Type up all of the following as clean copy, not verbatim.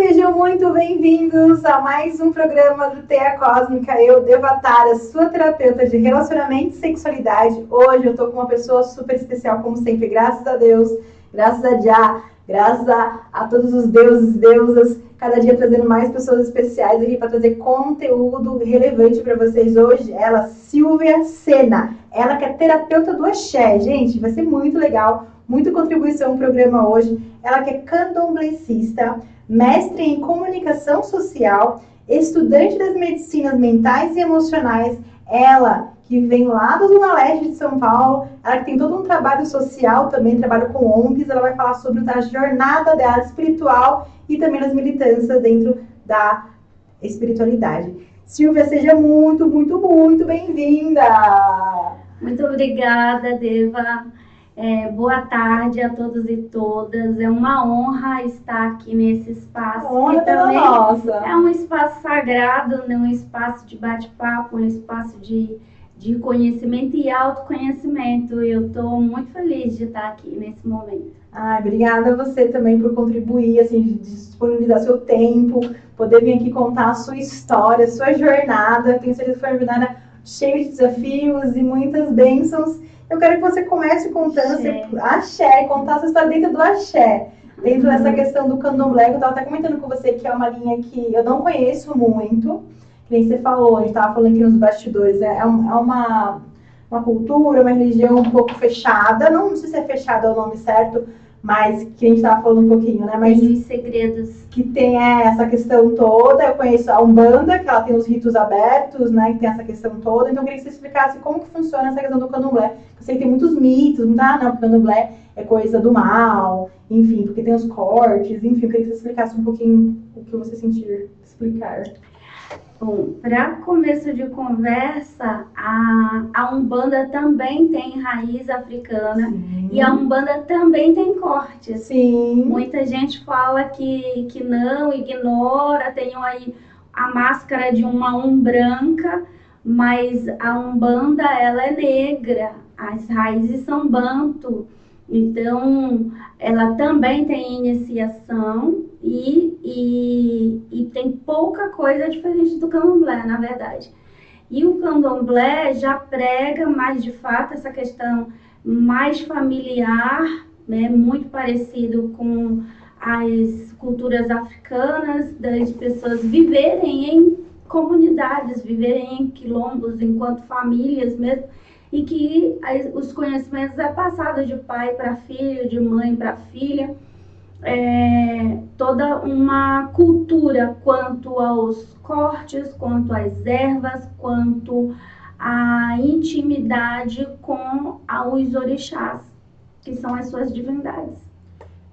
Sejam muito bem-vindos a mais um programa do Teia Cósmica. Eu, Devatara, sua terapeuta de relacionamento e sexualidade. Hoje eu tô com uma pessoa super especial, como sempre, graças a Deus, graças a Já, graças a todos os deuses e deusas, cada dia trazendo mais pessoas especiais aqui para trazer conteúdo relevante para vocês hoje. Ela, Silvia Sena, ela que é terapeuta do Axé. Gente, vai ser muito legal, muita contribuição no programa hoje. Ela que é candomblessista, mestre em comunicação social, estudante das medicinas mentais e emocionais, ela que vem lá do Zona Leste de São Paulo, ela que tem todo um trabalho social também, trabalho com ONGs, ela vai falar sobre a jornada dela espiritual e também das militâncias dentro da espiritualidade. Silvia, seja muito, muito, muito bem-vinda! Muito obrigada, Deva. Boa tarde a todos e todas. É uma honra estar aqui nesse espaço. Honra que também nossa. É um espaço sagrado, né? Um espaço de bate-papo, um espaço de conhecimento e autoconhecimento. Eu estou muito feliz de estar aqui nesse momento. Obrigada a você também por contribuir, assim, de disponibilizar seu tempo, poder vir aqui contar a sua história, a sua jornada. Tenho certeza que foi uma jornada cheia de desafios e muitas bênçãos. Eu quero que você comece contando Axé, contar a sua história dentro do Axé. Dentro dessa questão do candomblé, eu estava até comentando com você que é uma linha que eu não conheço muito, que nem você falou, a gente estava falando aqui nos bastidores, é uma cultura, uma religião um pouco fechada, não sei se é fechada é o nome certo, mas que a gente estava falando um pouquinho, né? Mas tem os segredos. Que tem essa questão toda. Eu conheço a Umbanda, que ela tem os ritos abertos, né? Que tem essa questão toda. Então eu queria que você explicasse como que funciona essa questão do candomblé. Eu sei que tem muitos mitos, não, o candomblé é coisa do mal, enfim, porque tem os cortes, enfim, eu queria que você explicasse um pouquinho o que você sentir explicar. Bom, para começo de conversa, a Umbanda também tem raiz africana. Sim. E a Umbanda também tem cortes. Sim. Muita gente fala que não, ignora, tem aí a máscara de uma branca, mas a Umbanda ela é negra, as raízes são banto. Então, ela também tem iniciação e tem pouca coisa diferente do candomblé, na verdade. E o candomblé já prega mais, de fato, essa questão mais familiar, né, muito parecido com as culturas africanas, das pessoas viverem em comunidades, viverem em quilombos, enquanto famílias mesmo, e que os conhecimentos é passado de pai para filho, de mãe para filha, toda uma cultura quanto aos cortes, quanto às ervas, quanto à intimidade com os orixás, que são as suas divindades.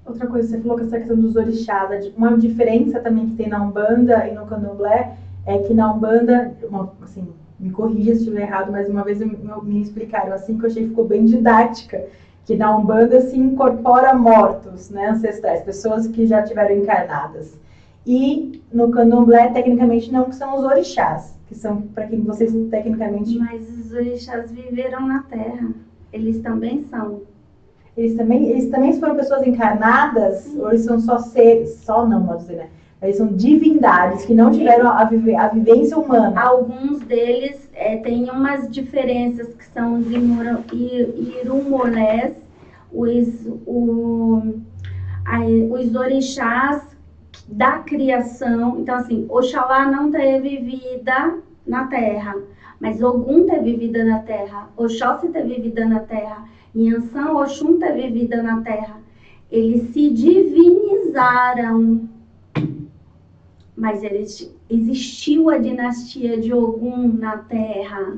Outra coisa, você falou que essa questão dos orixás, uma diferença também que tem na Umbanda e no Candomblé, é que na Umbanda, assim, me corrija se estiver errado, mas uma vez me explicaram assim, que eu achei que ficou bem didática, que na Umbanda se incorpora mortos, né, ancestrais, pessoas que já tiveram encarnadas. E no Candomblé, tecnicamente, não, que são os orixás, que são, para quem vocês tecnicamente... Mas os orixás viveram na Terra, eles também são. Eles também foram pessoas encarnadas? Sim. Ou eles são só seres? Né? Eles são divindades que não tiveram a vivência humana. Alguns deles têm umas diferenças, que são os irumolés, os orixás da criação. Então, assim, Oxalá não teve vida na Terra, mas Ogum teve vida na Terra, Oxóssi teve vida na Terra, Yansan, Oxum teve vida na Terra. Eles se divinizaram, mas existiu a dinastia de Ogum na Terra.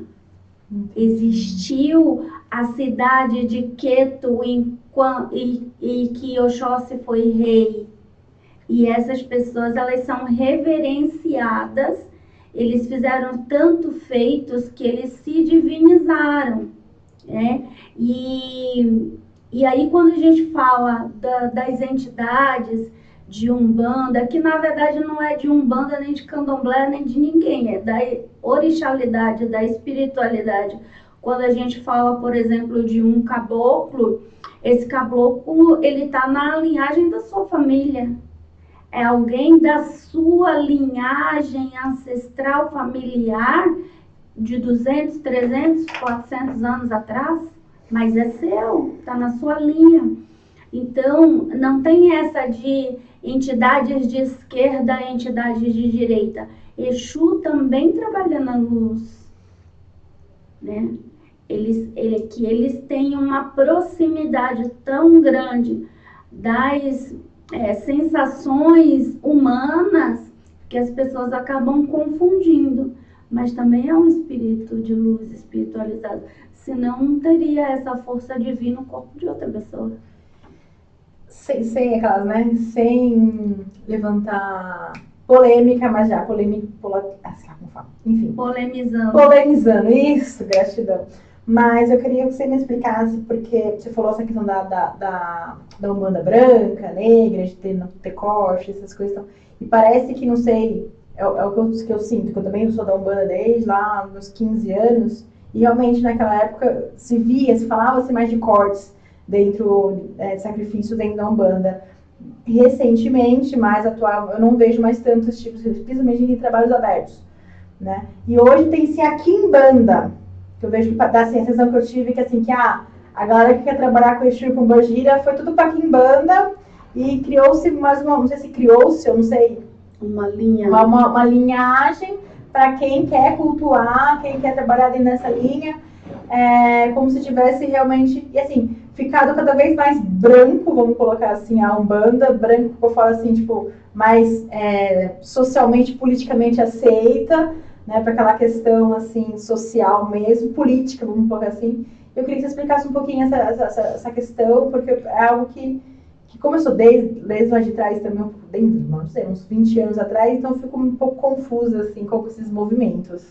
Existiu a cidade de Queto e que Oxóssi foi rei. E essas pessoas, elas são reverenciadas. Eles fizeram tanto feitos que eles se divinizaram, né? E aí, quando a gente fala das entidades de Umbanda, que na verdade não é de Umbanda, nem de Candomblé, nem de ninguém, é da orixalidade, da espiritualidade. Quando a gente fala, por exemplo, de um caboclo, esse caboclo, ele está na linhagem da sua família. é alguém da sua linhagem ancestral familiar de 200, 300, 400 anos atrás, mas é seu, está na sua linha. Então, não tem essa de entidades de esquerda, entidades de direita. Exu também trabalha na luz, né? Eles têm uma proximidade tão grande das sensações humanas que as pessoas acabam confundindo. Mas também é um espírito de luz espiritualizado. Senão não teria essa força divina no corpo de outra pessoa. Sem aquelas, né? Sem levantar polêmica, mas já polêmica. Como fala? Enfim. Polemizando, isso, gratidão. Mas eu queria que você me explicasse, porque você falou essa questão da Umbanda branca, negra, de ter corte, essas coisas. E parece que, não sei, é o que eu sinto, que eu também sou da Umbanda desde lá, meus 15 anos, e realmente naquela época se falava-se mais de cortes dentro de sacrifício dentro da Umbanda. Recentemente, mais atual, eu não vejo mais tantos tipos, principalmente em trabalhos abertos, né? E hoje tem-se a Quimbanda, que eu vejo que dá assim, a sensação que eu tive que a galera que quer trabalhar com Exu e Pombagira foi tudo para Quimbanda e criou-se mais uma, não sei se criou-se, eu não sei, uma linhagem para quem quer cultuar, quem quer trabalhar dentro dessa linha, como se tivesse realmente, e assim, ficado cada vez mais branco, vamos colocar assim, a Umbanda, branco que eu falo assim, tipo, mais socialmente, politicamente aceita, né, para aquela questão assim, social mesmo, política, vamos colocar assim. Eu queria que você explicasse um pouquinho essa questão, porque é algo que começou desde lá de trás também, um pouco dentro, não sei, uns 20 anos atrás, então eu fico um pouco confusa assim, com esses movimentos.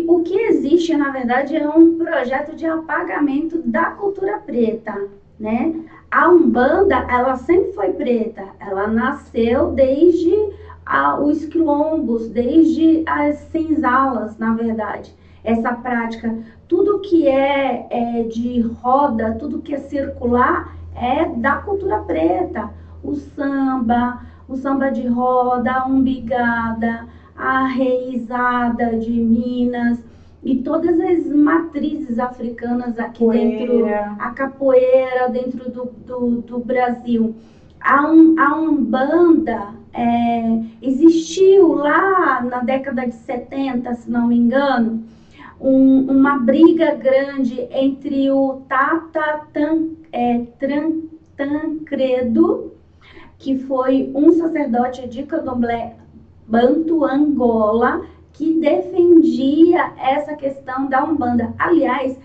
O que existe, na verdade, é um projeto de apagamento da cultura preta, né? A Umbanda, ela sempre foi preta, ela nasceu desde os quilombos, desde as senzalas, na verdade. Essa prática, tudo que é de roda, tudo que é circular, é da cultura preta. O samba de roda, a umbigada, a reizada de Minas e todas as matrizes africanas aqui dentro, a capoeira dentro do Brasil. A Umbanda existiu lá na década de 70, se não me engano, uma briga grande entre o Tata Tancredo, que foi um sacerdote de Candomblé Banto Angola, que defendia essa questão da Umbanda. Aliás,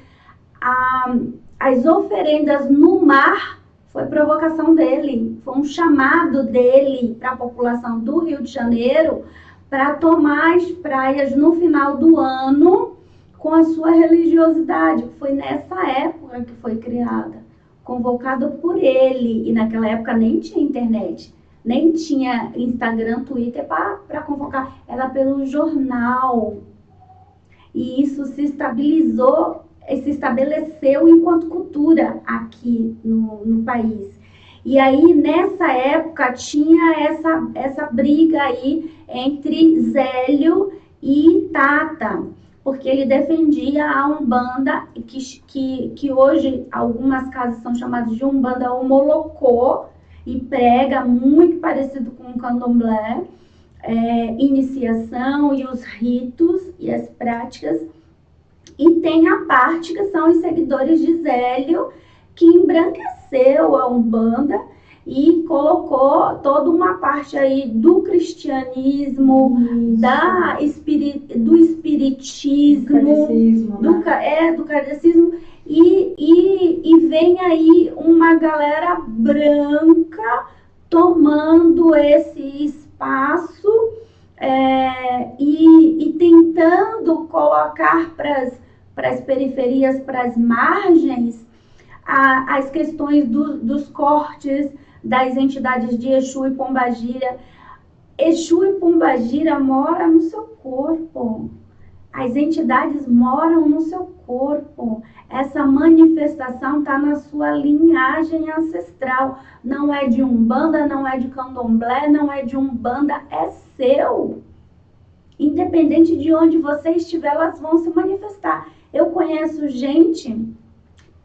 as oferendas no mar foi provocação dele, foi um chamado dele para a população do Rio de Janeiro para tomar as praias no final do ano com a sua religiosidade. Foi nessa época que foi criada, convocado por ele, e naquela época nem tinha internet. Nem tinha Instagram, Twitter para convocar. Era pelo jornal. E isso se estabeleceu enquanto cultura aqui no país. E aí, nessa época, tinha essa briga aí entre Zélio e Tata, porque ele defendia a Umbanda, que hoje algumas casas são chamadas de Umbanda Omolocô, e prega muito parecido com o Candomblé, iniciação e os ritos e as práticas. E tem a parte que são os seguidores de Zélio, que embranqueceu a Umbanda e colocou toda uma parte aí do cristianismo, do espiritismo, do kardecismo. E vem aí uma galera branca tomando esse espaço e tentando colocar para as periferias, para as margens, as questões dos cortes das entidades de Exu e Pombagira. Exu e Pombagira moram no seu corpo. As entidades moram no seu corpo. Essa manifestação manifestação está na sua linhagem ancestral. Não é de Umbanda, não é de Candomblé, não é de Umbanda, é seu. Independente de onde você estiver, elas vão se manifestar. Eu conheço gente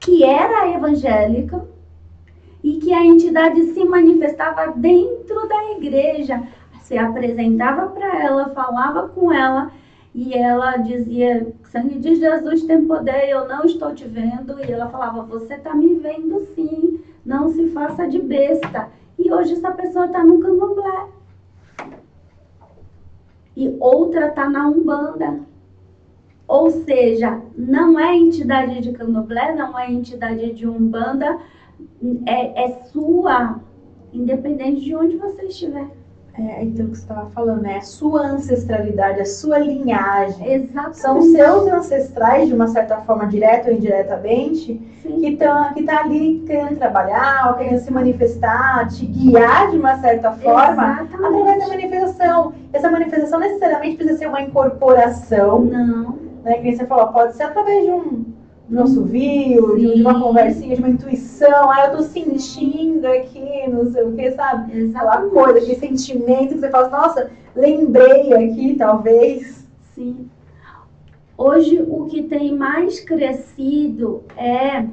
que era evangélica e que a entidade se manifestava dentro da igreja. Se apresentava para ela, falava com ela e ela dizia: sangue de Jesus tem poder, eu não estou te vendo. E ela falava: você está me vendo sim, não se faça de besta. E hoje essa pessoa está no Candomblé. E outra está na Umbanda. Ou seja, não é entidade de Candomblé, não é entidade de Umbanda, é sua, independente de onde você estiver. Então, o que você estava falando, né? A sua ancestralidade, a sua linhagem. Exatamente. São seus ancestrais, de uma certa forma, direta ou indiretamente, que tá ali querendo trabalhar, ou querendo se manifestar, te guiar de uma certa forma, através da manifestação. Essa manifestação necessariamente precisa ser uma incorporação. Não. Né? Que nem você falou, pode ser através de um assovio, de uma conversinha, de uma intuição. Eu tô sentindo aqui, não sei o que, sabe? Exatamente. Aquela coisa, aquele sentimento que você fala, nossa, lembrei aqui, talvez. Sim. Hoje, o que tem mais crescido é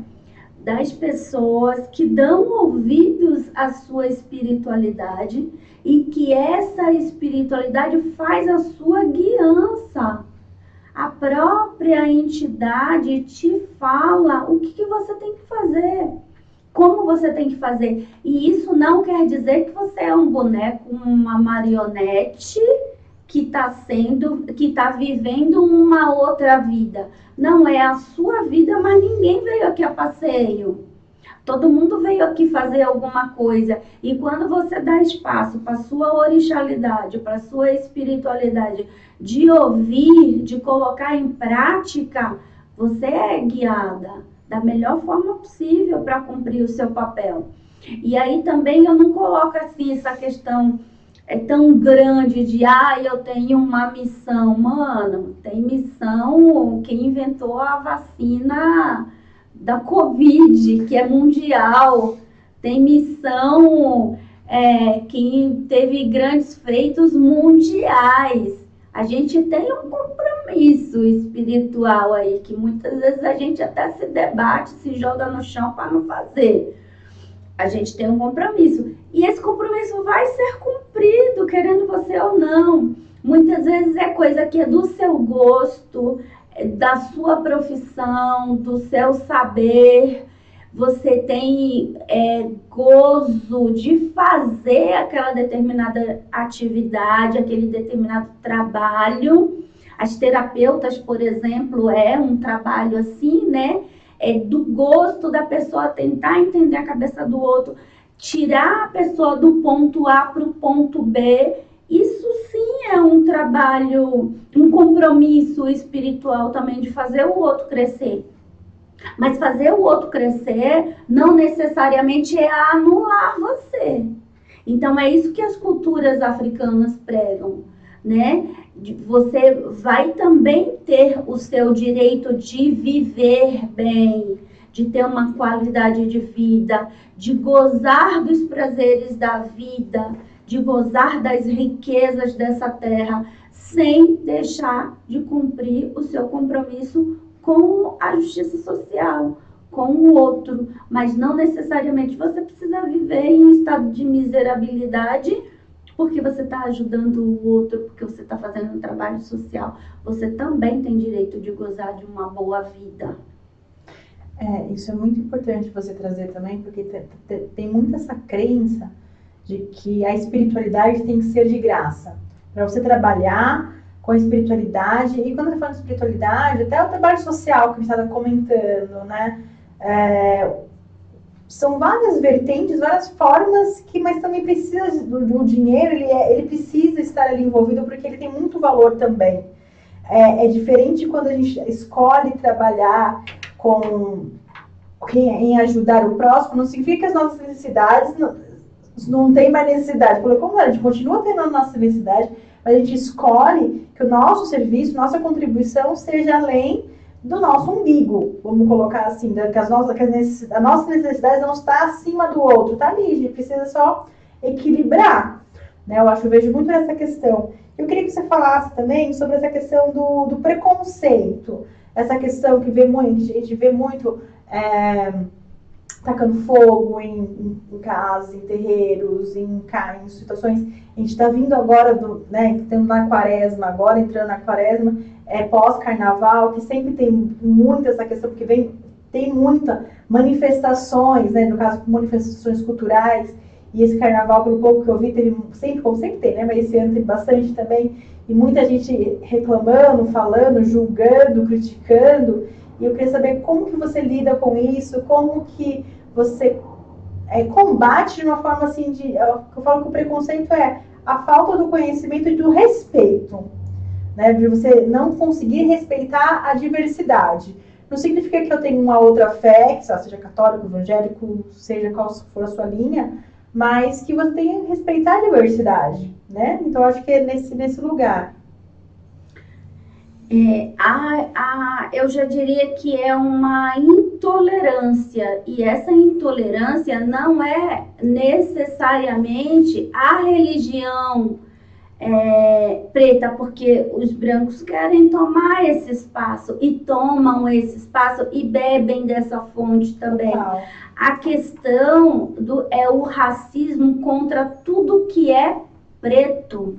das pessoas que dão ouvidos à sua espiritualidade e que essa espiritualidade faz a sua guiança. A própria entidade te fala o que você tem que fazer, como você tem que fazer. E isso não quer dizer que você é um boneco, uma marionete que está vivendo uma outra vida. Não é a sua vida, mas ninguém veio aqui a passeio. Todo mundo veio aqui fazer alguma coisa. E quando você dá espaço para a sua orixalidade, para a sua espiritualidade, de ouvir, de colocar em prática, você é guiada da melhor forma possível para cumprir o seu papel. E aí também eu não coloco assim essa questão tão grande de eu tenho uma missão. Mano, tem missão quem inventou a vacina da Covid, que é mundial. Tem missão quem teve grandes feitos mundiais. A gente tem um compromisso espiritual aí, que muitas vezes a gente até se debate, se joga no chão para não fazer. A gente tem um compromisso. E esse compromisso vai ser cumprido, querendo você ou não. Muitas vezes é coisa que é do seu gosto, da sua profissão, do seu saber. Você tem gozo de fazer aquela determinada atividade, aquele determinado trabalho. As terapeutas, por exemplo, é um trabalho assim, né? É do gosto da pessoa tentar entender a cabeça do outro, tirar a pessoa do ponto A para o ponto B. Isso sim é um trabalho, um compromisso espiritual também de fazer o outro crescer. Mas fazer o outro crescer não necessariamente é anular você. Então é isso que as culturas africanas pregam, né? Você vai também ter o seu direito de viver bem, de ter uma qualidade de vida, de gozar dos prazeres da vida, de gozar das riquezas dessa terra, sem deixar de cumprir o seu compromisso com a justiça social, com o outro. Mas não necessariamente você precisa viver em estado de miserabilidade porque você está ajudando o outro, porque você está fazendo um trabalho social. Você também tem direito de gozar de uma boa vida. Isso é muito importante você trazer também, porque tem muito essa crença de que a espiritualidade tem que ser de graça. Para você trabalhar com a espiritualidade, e quando eu falo de espiritualidade, até o trabalho social que a gente estava comentando, né? São várias vertentes, várias formas, mas também precisa do dinheiro, ele precisa estar ali envolvido, porque ele tem muito valor também. É diferente quando a gente escolhe trabalhar em ajudar o próximo, não significa que as nossas necessidades não tem mais necessidade. Como a gente continua tendo a nossa necessidade, mas a gente escolhe que o nosso serviço, nossa contribuição seja além do nosso umbigo, vamos colocar assim, que a nossa necessidade não está acima do outro, tá ali, a gente precisa só equilibrar, né? Eu vejo muito essa questão. Eu queria que você falasse também sobre essa questão do preconceito, essa questão que a gente vê muito tacando fogo em casas, em terreiros, em situações. A gente está vindo agora, entrando na quaresma, pós-carnaval, que sempre tem muito essa questão, porque tem muitas manifestações, né, no caso, manifestações culturais, e esse carnaval, pelo pouco que eu vi, teve sempre, como sempre tem, né, mas esse ano teve bastante também, e muita gente reclamando, falando, julgando, criticando, e eu queria saber como que você lida com isso, como que você combate de uma forma assim, eu falo que o preconceito é a falta do conhecimento e do respeito, né? De você não conseguir respeitar a diversidade. Não significa que eu tenho uma outra fé, que seja católico, evangélico, seja qual for a sua linha, mas que você tenha que respeitar a diversidade, né? Então, acho que é nesse lugar. Eu já diria que é uma intolerância, e essa intolerância não é necessariamente a religião preta, porque os brancos querem tomar esse espaço e tomam esse espaço e bebem dessa fonte também. Total. A questão é o racismo contra tudo que é preto,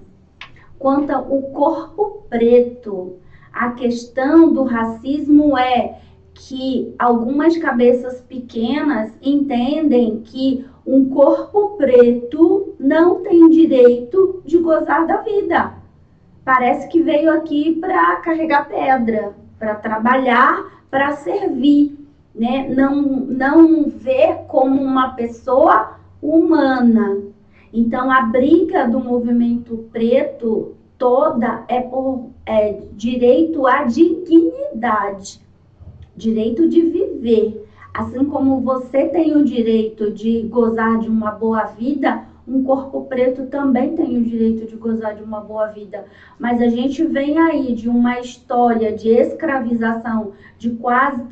contra o corpo preto. A questão do racismo é que algumas cabeças pequenas entendem que um corpo preto não tem direito de gozar da vida. Parece que veio aqui para carregar pedra, para trabalhar, para servir, né? Não ver como uma pessoa humana. Então, a briga do movimento preto toda é por direito à dignidade, direito de viver. Assim como você tem o direito de gozar de uma boa vida, um corpo preto também tem o direito de gozar de uma boa vida. Mas a gente vem aí de uma história de escravização de quase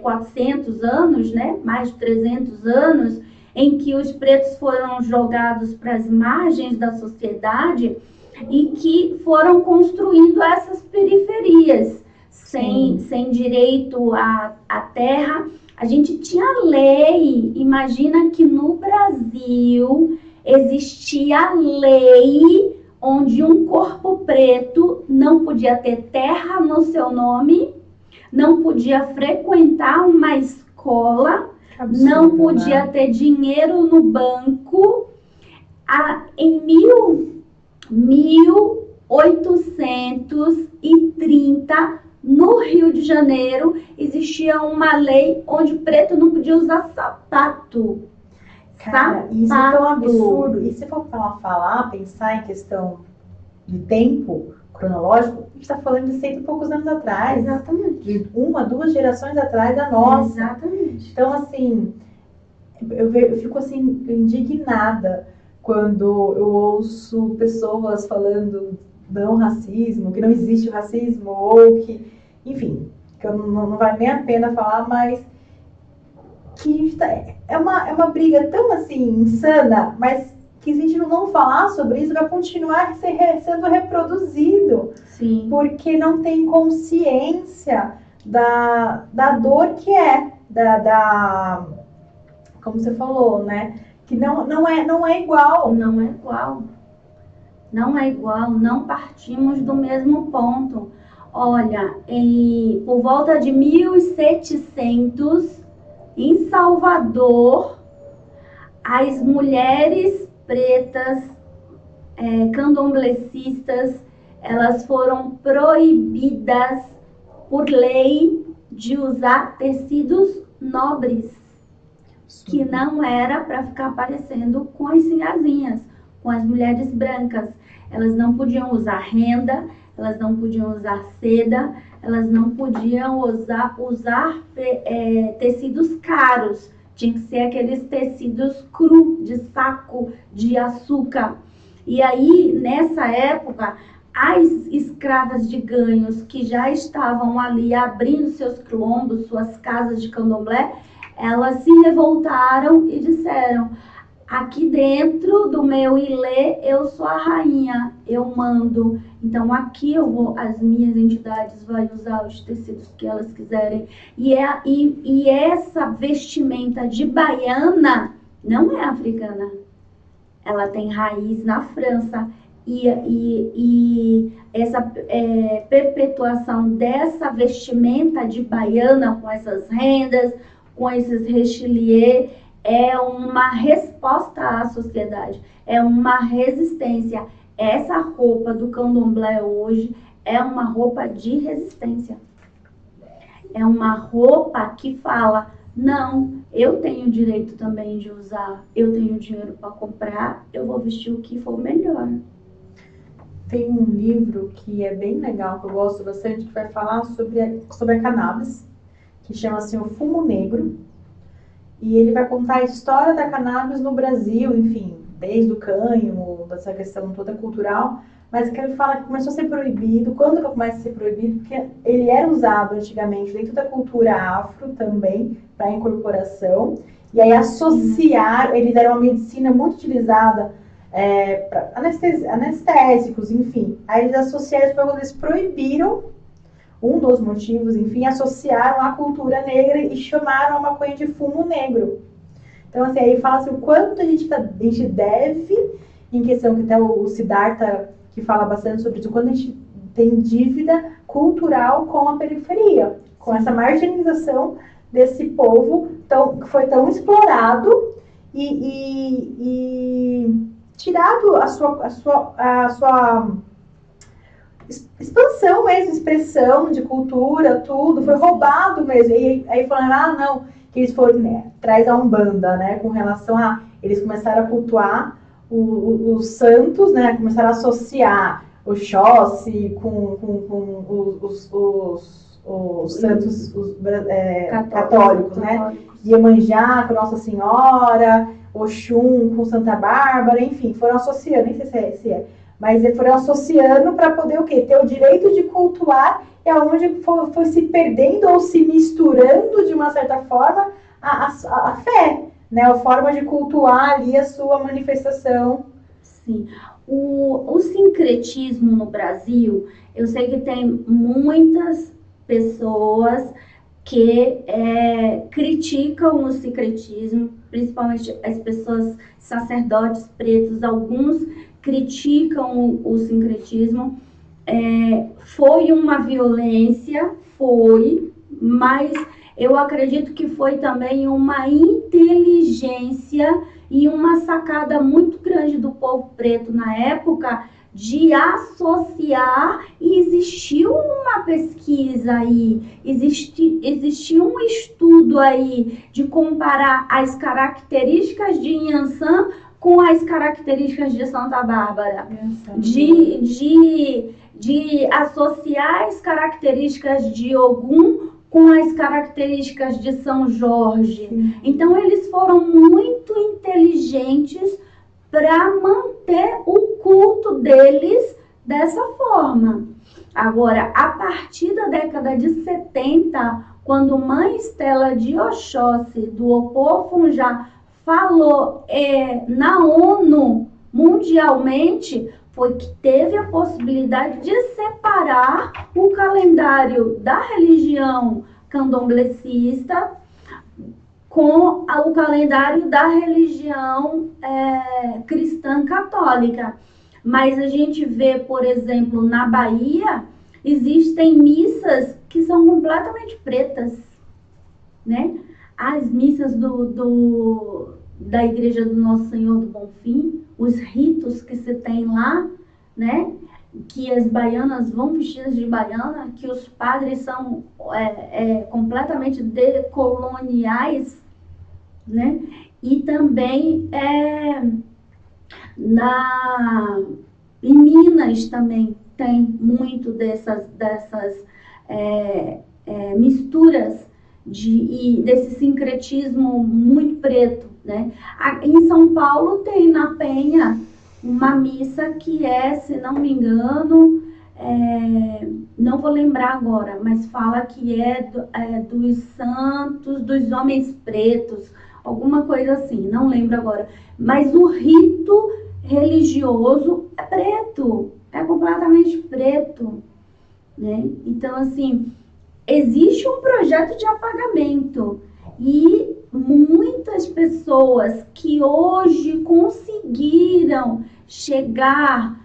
400 anos, né? Mais de 300 anos, em que os pretos foram jogados para as margens da sociedade e que foram construindo essas periferias, sem direito à terra. A gente tinha lei, imagina que no Brasil existia lei onde um corpo preto não podia ter terra no seu nome, não podia frequentar uma escola, absurdo, não podia ter dinheiro no banco. Em 1830, no Rio de Janeiro, existia uma lei onde o preto não podia usar sapato. Cara, isso é tão absurdo. E se for pensar em questão de tempo cronológico, a gente está falando de 100 e poucos anos atrás. Exatamente. De 2 gerações atrás da nossa. Exatamente. Então, assim, eu fico assim, indignada quando eu ouço pessoas falando não racismo, que não existe racismo, ou que, enfim, que não vale nem a pena falar, mas que é uma briga tão assim insana, mas que se a gente não falar sobre isso, vai continuar sendo reproduzido. Sim. Porque não tem consciência da dor que é, como você falou, né? Que não é igual. Não é igual. Não é igual, não partimos do mesmo ponto. Olha, por volta de 1700, em Salvador, as mulheres pretas, candomblecistas, elas foram proibidas por lei de usar tecidos nobres, que não era para ficar parecendo com as senhazinhas, com as mulheres brancas. Elas não podiam usar renda, elas não podiam usar seda, elas não podiam usar tecidos caros. Tinha que ser aqueles tecidos cru, de saco, de açúcar. E aí, nessa época, as escravas de ganhos que já estavam ali abrindo seus quilombos, suas casas de candomblé, elas se revoltaram e disseram: aqui dentro do meu ilê, eu sou a rainha, eu mando. Então aqui as minhas entidades vão usar os tecidos que elas quiserem. E essa vestimenta de baiana não é africana. Ela tem raiz na França. E essa perpetuação dessa vestimenta de baiana com essas rendas, com esses rechelier, é uma resposta à sociedade, é uma resistência. Essa roupa do candomblé hoje é uma roupa de resistência. É uma roupa que fala: não, eu tenho direito também de usar, eu tenho dinheiro para comprar, eu vou vestir o que for melhor. Tem um livro que é bem legal, que eu gosto bastante, que vai falar sobre a cannabis, que chama-se O Fumo Negro. E ele vai contar a história da cannabis no Brasil, enfim, desde o cânhamo, dessa questão toda cultural, mas que ele fala que começou a ser proibido. Quando que começa a ser proibido? Porque ele era usado antigamente dentro da cultura afro também, para incorporação, e aí associar, eles eram uma medicina muito utilizada para anestésicos, enfim. Aí eles associaram, quando eles proibiram, um dos motivos, enfim, associaram a cultura negra e chamaram a maconha de fumo negro. Então, assim, aí fala assim, o quanto a gente deve, em questão que até o Siddhartha, que fala bastante sobre isso, o quanto a gente tem dívida cultural com a periferia, com essa marginalização desse povo que foi tão explorado e tirado a sua expansão mesmo, expressão de cultura, tudo, foi roubado mesmo. E aí falaram, não, que eles foram, né, traz a Umbanda, né, com relação a, eles começaram a cultuar os santos, né, começaram a associar o Xóssi com os santos católicos, né, Iemanjá com Nossa Senhora, Oxum com Santa Bárbara, enfim, foram associando, nem sei se é, mas foram associando para poder o quê? Ter o direito de cultuar, é onde foi se perdendo ou se misturando de uma certa forma a fé, né? A forma de cultuar ali a sua manifestação. Sim. O sincretismo no Brasil, eu sei que tem muitas pessoas que criticam o sincretismo, principalmente as pessoas, sacerdotes pretos, alguns criticam o sincretismo. Foi uma violência, mas eu acredito que foi também uma inteligência e uma sacada muito grande do povo preto na época de associar, e existiu uma pesquisa aí, existiu um estudo aí de comparar as características de Inhansã com as características de Santa Bárbara, de associar as características de Ogum com as características de São Jorge. Então eles foram muito inteligentes para manter o culto deles dessa forma. Agora, a partir da década de 70, quando Mãe Estela de Oxóssi, do Opofunjá, falou na ONU mundialmente, foi que teve a possibilidade de separar o calendário da religião candomblecista com o calendário da religião cristã católica. Mas a gente vê, por exemplo, na Bahia, existem missas que são completamente pretas, né? As missas da Igreja do Nosso Senhor do Bonfim, os ritos que se tem lá, né? Que as baianas vão vestidas de baiana, que os padres são completamente decoloniais, né? E também em Minas também tem muito dessas misturas desse sincretismo muito preto, né? Em São Paulo tem na Penha uma missa que se não me engano, não vou lembrar agora, mas fala que dos santos, dos homens pretos, alguma coisa assim, não lembro agora. Mas o rito religioso é preto, é completamente preto, né? Então, assim, existe um projeto de apagamento e muitas pessoas que hoje conseguiram chegar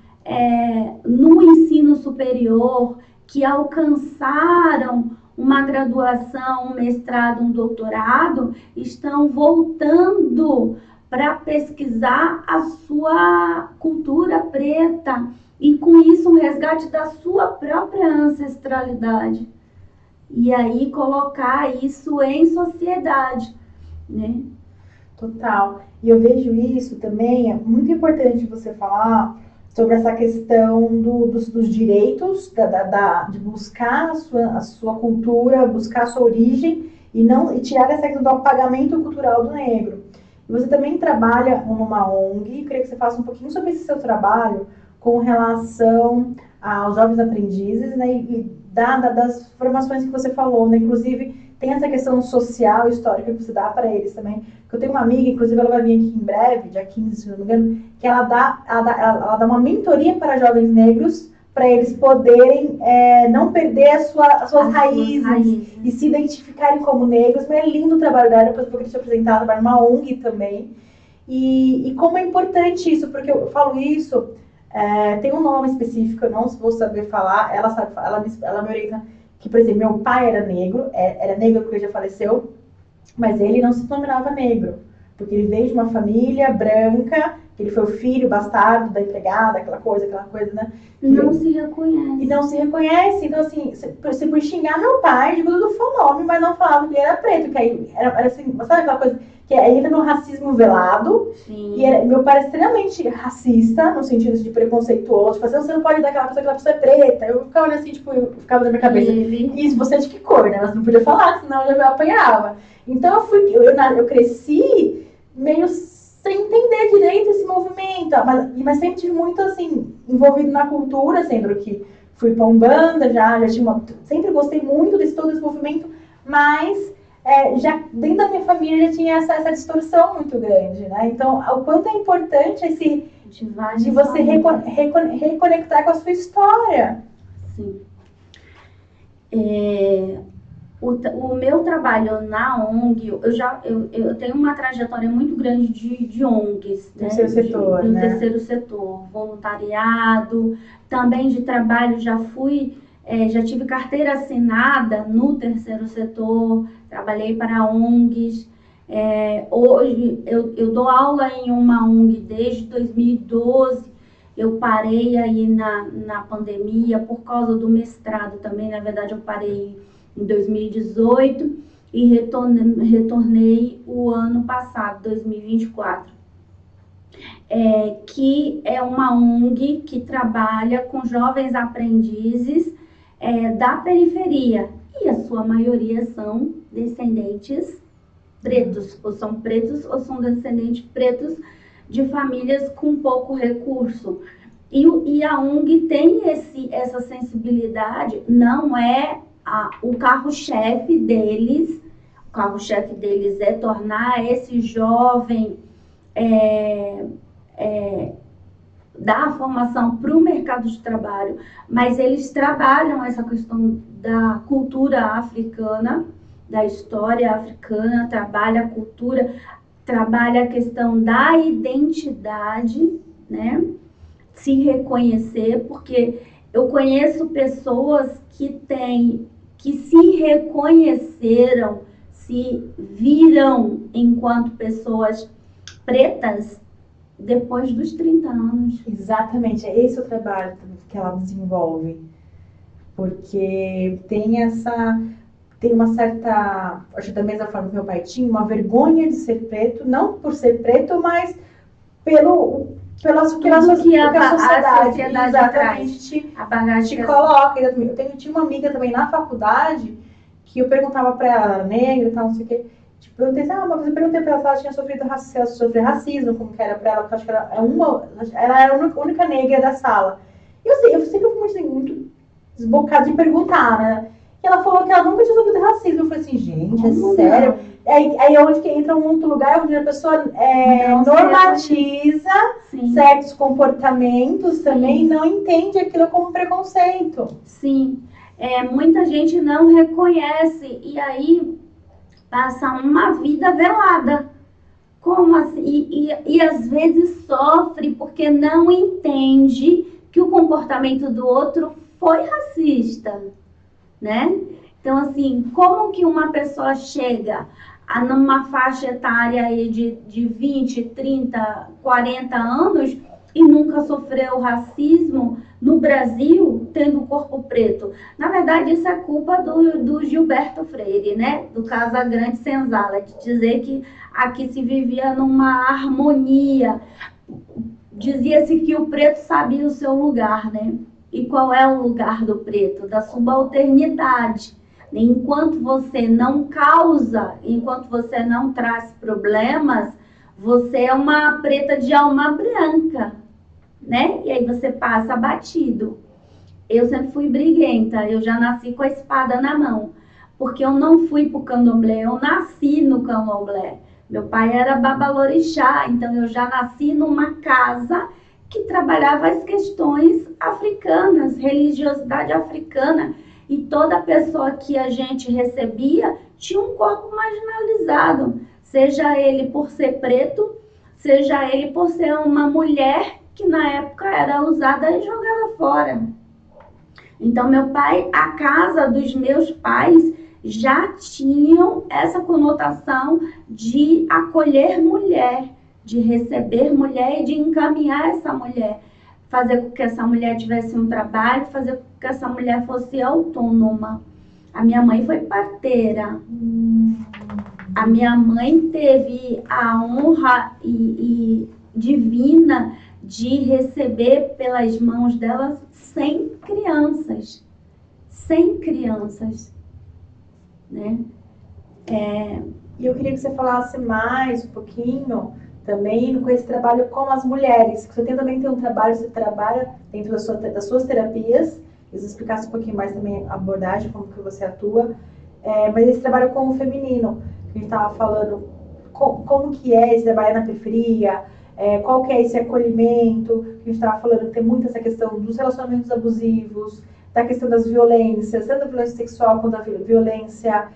no ensino superior, que alcançaram uma graduação, um mestrado, um doutorado, estão voltando para pesquisar a sua cultura preta e com isso um resgate da sua própria ancestralidade. E aí colocar isso em sociedade, né? Total. E eu vejo isso também, é muito importante você falar sobre essa questão dos direitos, de buscar a sua cultura, buscar a sua origem e tirar essa questão do apagamento cultural do negro. E você também trabalha numa ONG, eu queria que você falasse um pouquinho sobre esse seu trabalho com relação aos jovens aprendizes, né, e das formações que você falou, né, inclusive tem essa questão social e histórica que você dá para eles também. Eu tenho uma amiga, inclusive ela vai vir aqui em breve, dia 15, se não me engano, que ela dá uma mentoria para jovens negros, para eles poderem não perder as suas raízes e se identificarem como negros. Mas é lindo o trabalho dela, depois eu vou querer te apresentar, ela trabalha numa ONG também. E como é importante isso, porque eu falo isso, tem um nome específico, eu não vou saber falar, ela sabe, ela me orienta, que, por exemplo, meu pai era negro porque ele já faleceu, mas ele não se denominava negro, porque ele veio de uma família branca, ele foi o filho bastardo da empregada, aquela coisa, né? Não se reconhece. E não se reconhece. Então, assim, você por xingar meu pai, digo tudo foi nome, mas não falava que ele era preto, que aí era assim, sabe aquela coisa que aí entra no racismo velado. Sim. E meu pai era extremamente racista, no sentido de preconceituoso, tipo assim, você não pode dar aquela pessoa é preta. Eu ficava olhando assim, tipo, eu ficava na minha cabeça, isso, você é de que cor, né? Você não podia falar, senão eu já apanhava. Então eu cresci meio sem entender direito esse movimento, mas sempre tive muito assim, envolvido na cultura, sendo que fui pra Umbanda, sempre gostei muito todo esse movimento, mas já dentro da minha família já tinha essa distorção muito grande, né? Então, o quanto é importante de você reconectar com a sua história. Sim. O meu trabalho na ONG, eu tenho uma trajetória muito grande de ONGs, né? No terceiro setor, voluntariado, também de trabalho, já tive carteira assinada no terceiro setor, trabalhei para ONGs. Hoje eu dou aula em uma ONG desde 2012. Eu parei aí na pandemia por causa do mestrado também. Na verdade, eu parei em 2018 e retornei o ano passado, 2024. Que é uma ONG que trabalha com jovens aprendizes da periferia. E a sua maioria são descendentes pretos, ou são pretos ou são descendentes pretos de famílias com pouco recurso. E a ONG tem essa sensibilidade, não é o carro-chefe deles. O carro-chefe deles é tornar esse jovem dar a formação para o mercado de trabalho, mas eles trabalham essa questão da cultura africana, da história africana, trabalha a cultura, trabalha a questão da identidade, né? Se reconhecer, porque eu conheço pessoas que se reconheceram, se viram enquanto pessoas pretas depois dos 30 anos. Exatamente, é esse o trabalho que ela desenvolve, porque tem uma certa, acho que da mesma forma que meu pai tinha, uma vergonha de ser preto, não por ser preto, mas pela sociedade exatamente a bagagem te coloca. Eu tinha uma amiga também na faculdade que eu perguntava pra ela, era negra e tal, não sei o quê. Tipo, uma vez eu perguntei pra ela se ela tinha sofrido racismo, como que era pra ela, porque eu acho que ela era a única negra da sala. Eu sempre fui muito desbocada de perguntar, né? E ela falou que ela nunca tinha sofrido racismo. Eu falei assim, gente, é sério? Aí onde que entra um outro lugar onde a pessoa normatiza certos comportamentos também, não entende aquilo como preconceito. Sim, muita gente não reconhece e aí passa uma vida velada. Como assim? E às vezes sofre porque não entende que o comportamento do outro foi racista, né? Então, assim, como que uma pessoa chega numa faixa etária aí de 20, 30, 40 anos e nunca sofreu racismo no Brasil, tendo corpo preto? Na verdade, isso é culpa do Gilberto Freire, né? Do Casagrande Senzala, de dizer que aqui se vivia numa harmonia. Dizia-se que o preto sabia o seu lugar, né? E qual é o lugar do preto? Da subalternidade. Enquanto você não causa, enquanto você não traz problemas, você é uma preta de alma branca, né? E aí você passa batido. Eu sempre fui briguenta, eu já nasci com a espada na mão, porque eu não fui pro candomblé, eu nasci no candomblé. Meu pai era babalorixá, então eu já nasci numa casa que trabalhava as questões africanas, religiosidade africana. E toda pessoa que a gente recebia tinha um corpo marginalizado, seja ele por ser preto, seja ele por ser uma mulher que na época era usada e jogada fora. Então, meu pai, a casa dos meus pais já tinham essa conotação de acolher mulher, de receber mulher e de encaminhar essa mulher, fazer com que essa mulher tivesse um trabalho, fazer com que essa mulher fosse autônoma. A minha mãe foi parteira. A minha mãe teve a honra e divina de receber pelas mãos dela 100 crianças. 100 crianças, né? E eu queria que você falasse mais um pouquinho também com esse trabalho com as mulheres. Você também tem um trabalho, você trabalha dentro das suas terapias. Que você explicasse um pouquinho mais também a abordagem, como que você atua. Mas esse trabalho com o feminino, que a gente estava falando, como que é esse trabalho na periferia, qual que é esse acolhimento, que a gente estava falando, que tem muito essa questão dos relacionamentos abusivos, da questão das violências, tanto a violência sexual quanto a violência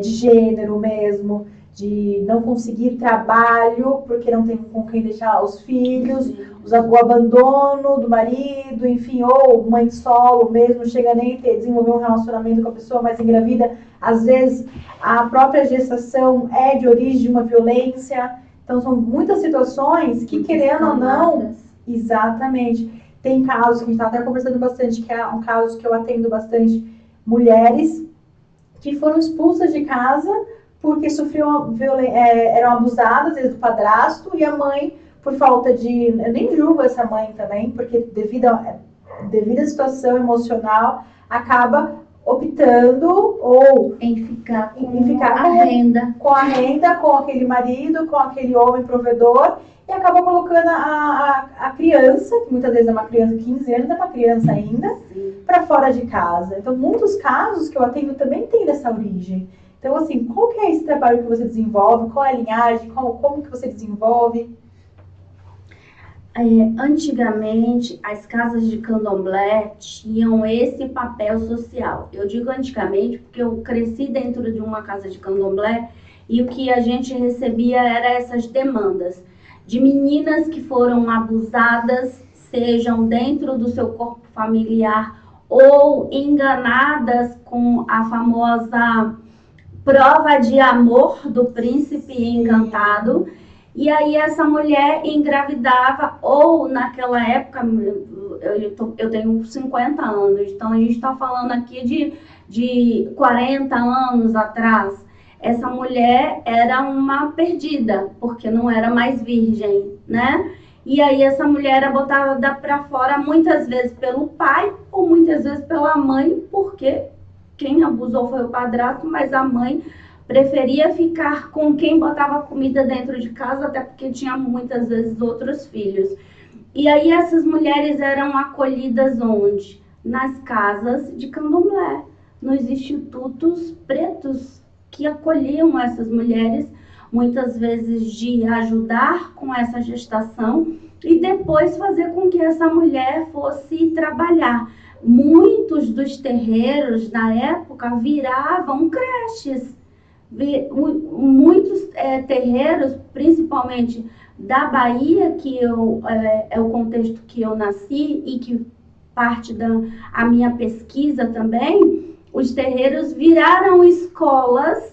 de gênero mesmo, de não conseguir trabalho porque não tem com quem deixar os filhos, o abandono do marido, enfim, ou mãe solo mesmo, chega nem a desenvolver um relacionamento com a pessoa, mas engravida. Às vezes, a própria gestação é de origem de uma violência. Então, são muitas situações que, querendo ou não, exatamente, tem casos que a gente está até conversando bastante, que é um caso que eu atendo bastante, mulheres que foram expulsas de casa porque eram abusadas desde o padrasto, e a mãe, por falta de... Eu nem julgo essa mãe também, porque devido à situação emocional, acaba optando ou em ficar com a renda, com aquele marido, com aquele homem provedor, e acaba colocando a criança, que muitas vezes é uma criança de 15 anos, é uma criança ainda, para fora de casa. Então, muitos casos que eu atendo também têm dessa origem. Então, assim, qual que é esse trabalho que você desenvolve? Qual é a linhagem? Como que você desenvolve? Antigamente, as casas de candomblé tinham esse papel social. Eu digo antigamente porque eu cresci dentro de uma casa de candomblé e o que a gente recebia era essas demandas de meninas que foram abusadas, sejam dentro do seu corpo familiar ou enganadas com a famosa prova de amor do príncipe encantado. E aí essa mulher engravidava, ou naquela época, eu tenho 50 anos, então a gente está falando aqui de 40 anos atrás. Essa mulher era uma perdida, porque não era mais virgem, né? E aí essa mulher era botada para fora muitas vezes pelo pai, ou muitas vezes pela mãe, porque quem abusou foi o padrasto, mas a mãe preferia ficar com quem botava comida dentro de casa, até porque tinha muitas vezes outros filhos. E aí essas mulheres eram acolhidas onde? Nas casas de candomblé, nos institutos pretos que acolhiam essas mulheres, muitas vezes de ajudar com essa gestação e depois fazer com que essa mulher fosse trabalhar. Muitos dos terreiros na época viravam creches. Muitos terreiros, principalmente da Bahia, que é o contexto que eu nasci e que parte da a minha pesquisa também, os terreiros viraram escolas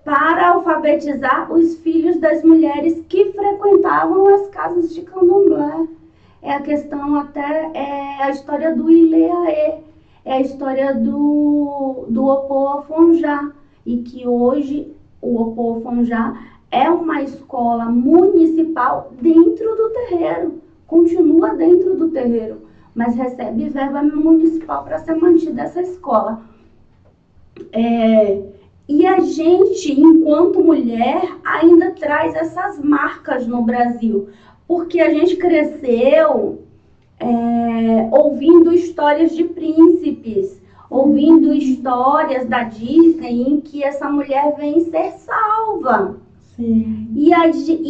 para alfabetizar os filhos das mulheres que frequentavam as casas de candomblé. É a questão até, é a história do Ileaê, é a história do Opoafonjá, e que hoje o Opoafonjá é uma escola municipal dentro do terreiro, continua dentro do terreiro, mas recebe verba municipal para ser mantida essa escola. E a gente, enquanto mulher, ainda traz essas marcas no Brasil, porque a gente cresceu ouvindo histórias de príncipes, ouvindo histórias da Disney em que essa mulher vem ser salva. Sim. E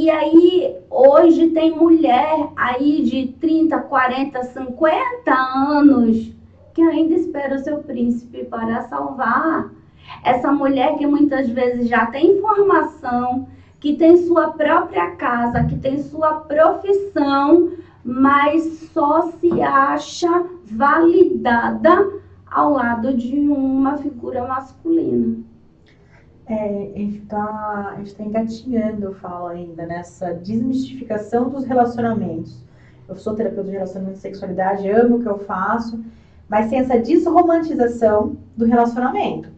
aí, hoje tem mulher aí de 30, 40, 50 anos que ainda espera o seu príncipe para salvar. Essa mulher que muitas vezes já tem formação, que tem sua própria casa, que tem sua profissão, mas só se acha validada ao lado de uma figura masculina. A gente tá engatinhando, eu falo ainda, nessa desmistificação dos relacionamentos. Eu sou terapeuta de relacionamento e sexualidade, amo o que eu faço, mas tem essa desromantização do relacionamento.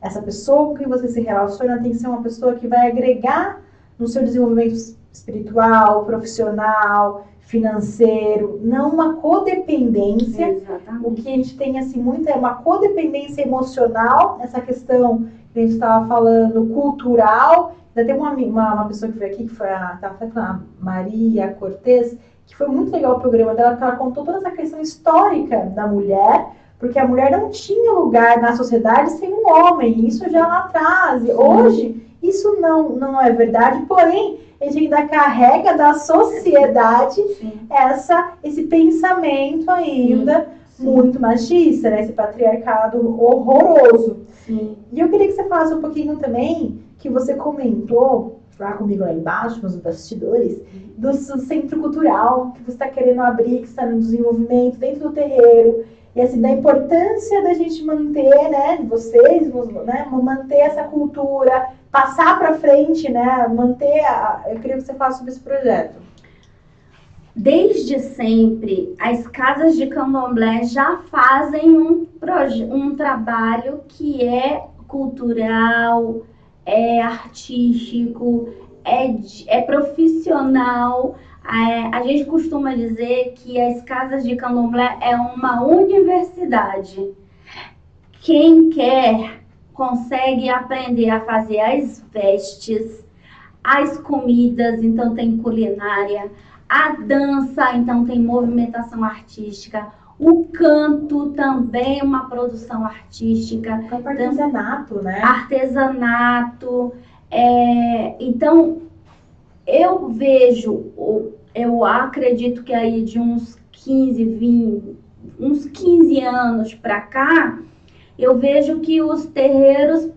Essa pessoa com quem você se relaciona tem que ser uma pessoa que vai agregar no seu desenvolvimento espiritual, profissional, financeiro, não uma codependência. Exatamente. O que a gente tem assim muito é uma codependência emocional, essa questão que a gente estava falando, cultural. Ainda tem uma pessoa que veio aqui, que foi a Maria Cortez, que foi muito legal o programa dela, porque ela contou toda essa questão histórica da mulher, porque a mulher não tinha lugar na sociedade sem um homem, isso já lá atrás. E hoje, isso não é verdade, porém, a gente ainda carrega da sociedade esse pensamento ainda muito machista, né? Esse patriarcado horroroso. Sim. E eu queria que você falasse um pouquinho também, que você comentou lá comigo lá embaixo, nos bastidores, do centro cultural que você está querendo abrir, que está no desenvolvimento dentro do terreiro, e assim, da importância da gente manter, né, vocês, né, manter essa cultura, passar para frente, né, eu queria que você falasse sobre esse projeto. Desde sempre, as casas de candomblé já fazem um trabalho que é cultural, é artístico, é profissional. A gente costuma dizer que as casas de candomblé é uma universidade. Quem quer consegue aprender a fazer as vestes, as comidas, então tem culinária, a dança, então tem movimentação artística, o canto também é uma produção artística. Canto artesanato, né? Artesanato. Então, eu acredito que aí de uns 15 anos para cá, eu vejo que os terreiros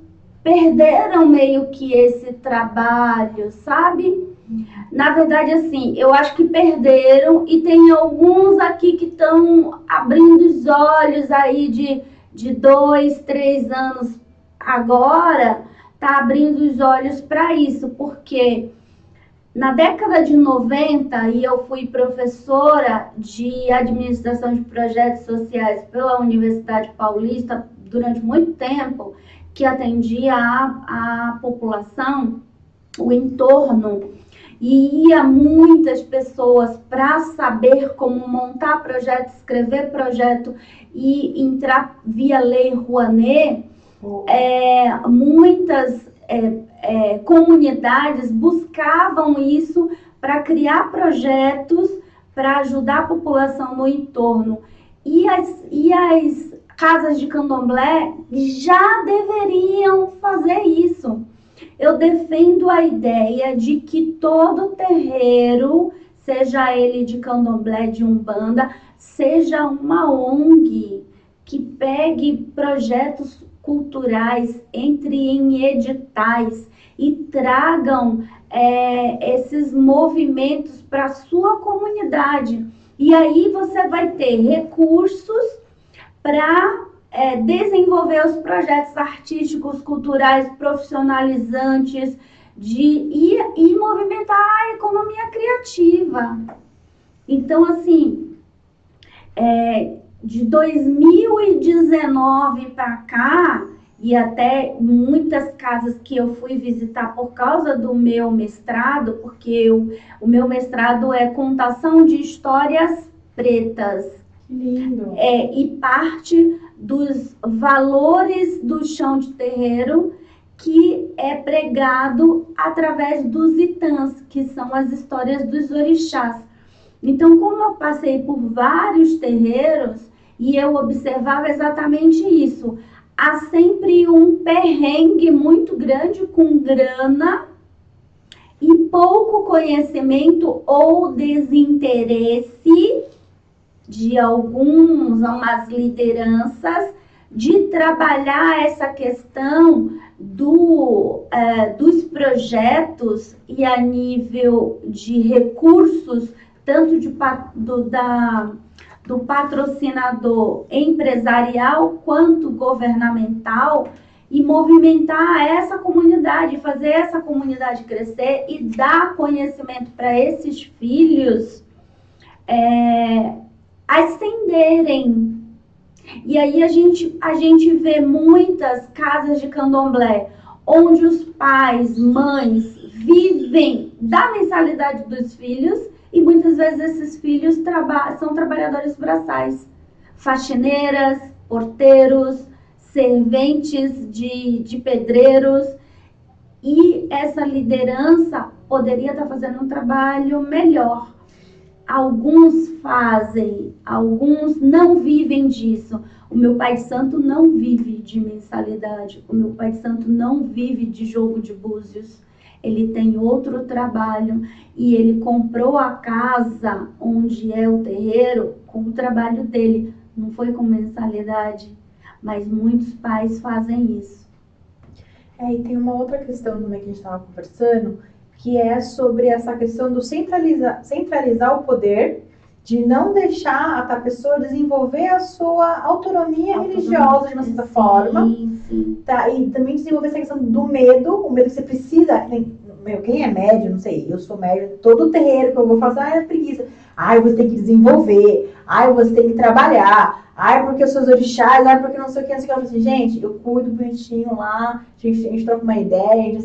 perderam meio que esse trabalho, sabe? Na verdade, assim, eu acho que perderam e tem alguns aqui que estão abrindo os olhos aí de 2, 3 anos agora, tá abrindo os olhos para isso, porque na década de 90, e eu fui professora de administração de projetos sociais pela Universidade Paulista durante muito tempo, que atendia a população, o entorno, e ia muitas pessoas para saber como montar projeto, escrever projeto e entrar via Lei Rouanet. Muitas comunidades buscavam isso para criar projetos para ajudar a população no entorno e as casas de candomblé já deveriam fazer isso. Eu defendo a ideia de que todo terreiro, seja ele de candomblé, de umbanda, seja uma ONG que pegue projetos culturais, entre em editais e tragam esses movimentos para a sua comunidade. E aí você vai ter recursos para desenvolver os projetos artísticos, culturais, profissionalizantes e movimentar a economia criativa. Então, assim, de 2019 para cá, e até muitas casas que eu fui visitar por causa do meu mestrado, porque o meu mestrado é contação de histórias pretas. Lindo. E parte dos valores do chão de terreiro que é pregado através dos itãs, que são as histórias dos orixás. Então, como eu passei por vários terreiros e eu observava exatamente isso, há sempre um perrengue muito grande com grana e pouco conhecimento ou desinteresse de umas lideranças de trabalhar essa questão dos projetos e a nível de recursos, tanto do patrocinador empresarial quanto governamental, e movimentar essa comunidade, fazer essa comunidade crescer e dar conhecimento para esses filhos ascenderem. E aí a gente vê muitas casas de candomblé onde os pais, mães vivem da mensalidade dos filhos e muitas vezes esses filhos são trabalhadores braçais, faxineiras, porteiros, serventes de pedreiros, e essa liderança poderia estar fazendo um trabalho melhor. Alguns fazem, alguns não vivem disso. O meu pai de santo não vive de mensalidade. O meu pai de santo não vive de jogo de búzios. Ele tem outro trabalho e ele comprou a casa onde é o terreiro com o trabalho dele. Não foi com mensalidade, mas muitos pais fazem isso. E tem uma outra questão também que a gente estava conversando, que é sobre essa questão do centralizar o poder, de não deixar a pessoa desenvolver a sua autonomia religiosa de uma certa forma. Sim. Tá? E também desenvolver essa questão do medo, o medo que você precisa. Quem é médio, não sei, eu sou médio, todo terreiro que eu vou fazer, é preguiça. Você tem que desenvolver, você tem que trabalhar, porque os seus orixás, porque não sei o que, não sei o que. Eu falo assim, gente, eu cuido bonitinho lá, a gente troca uma ideia,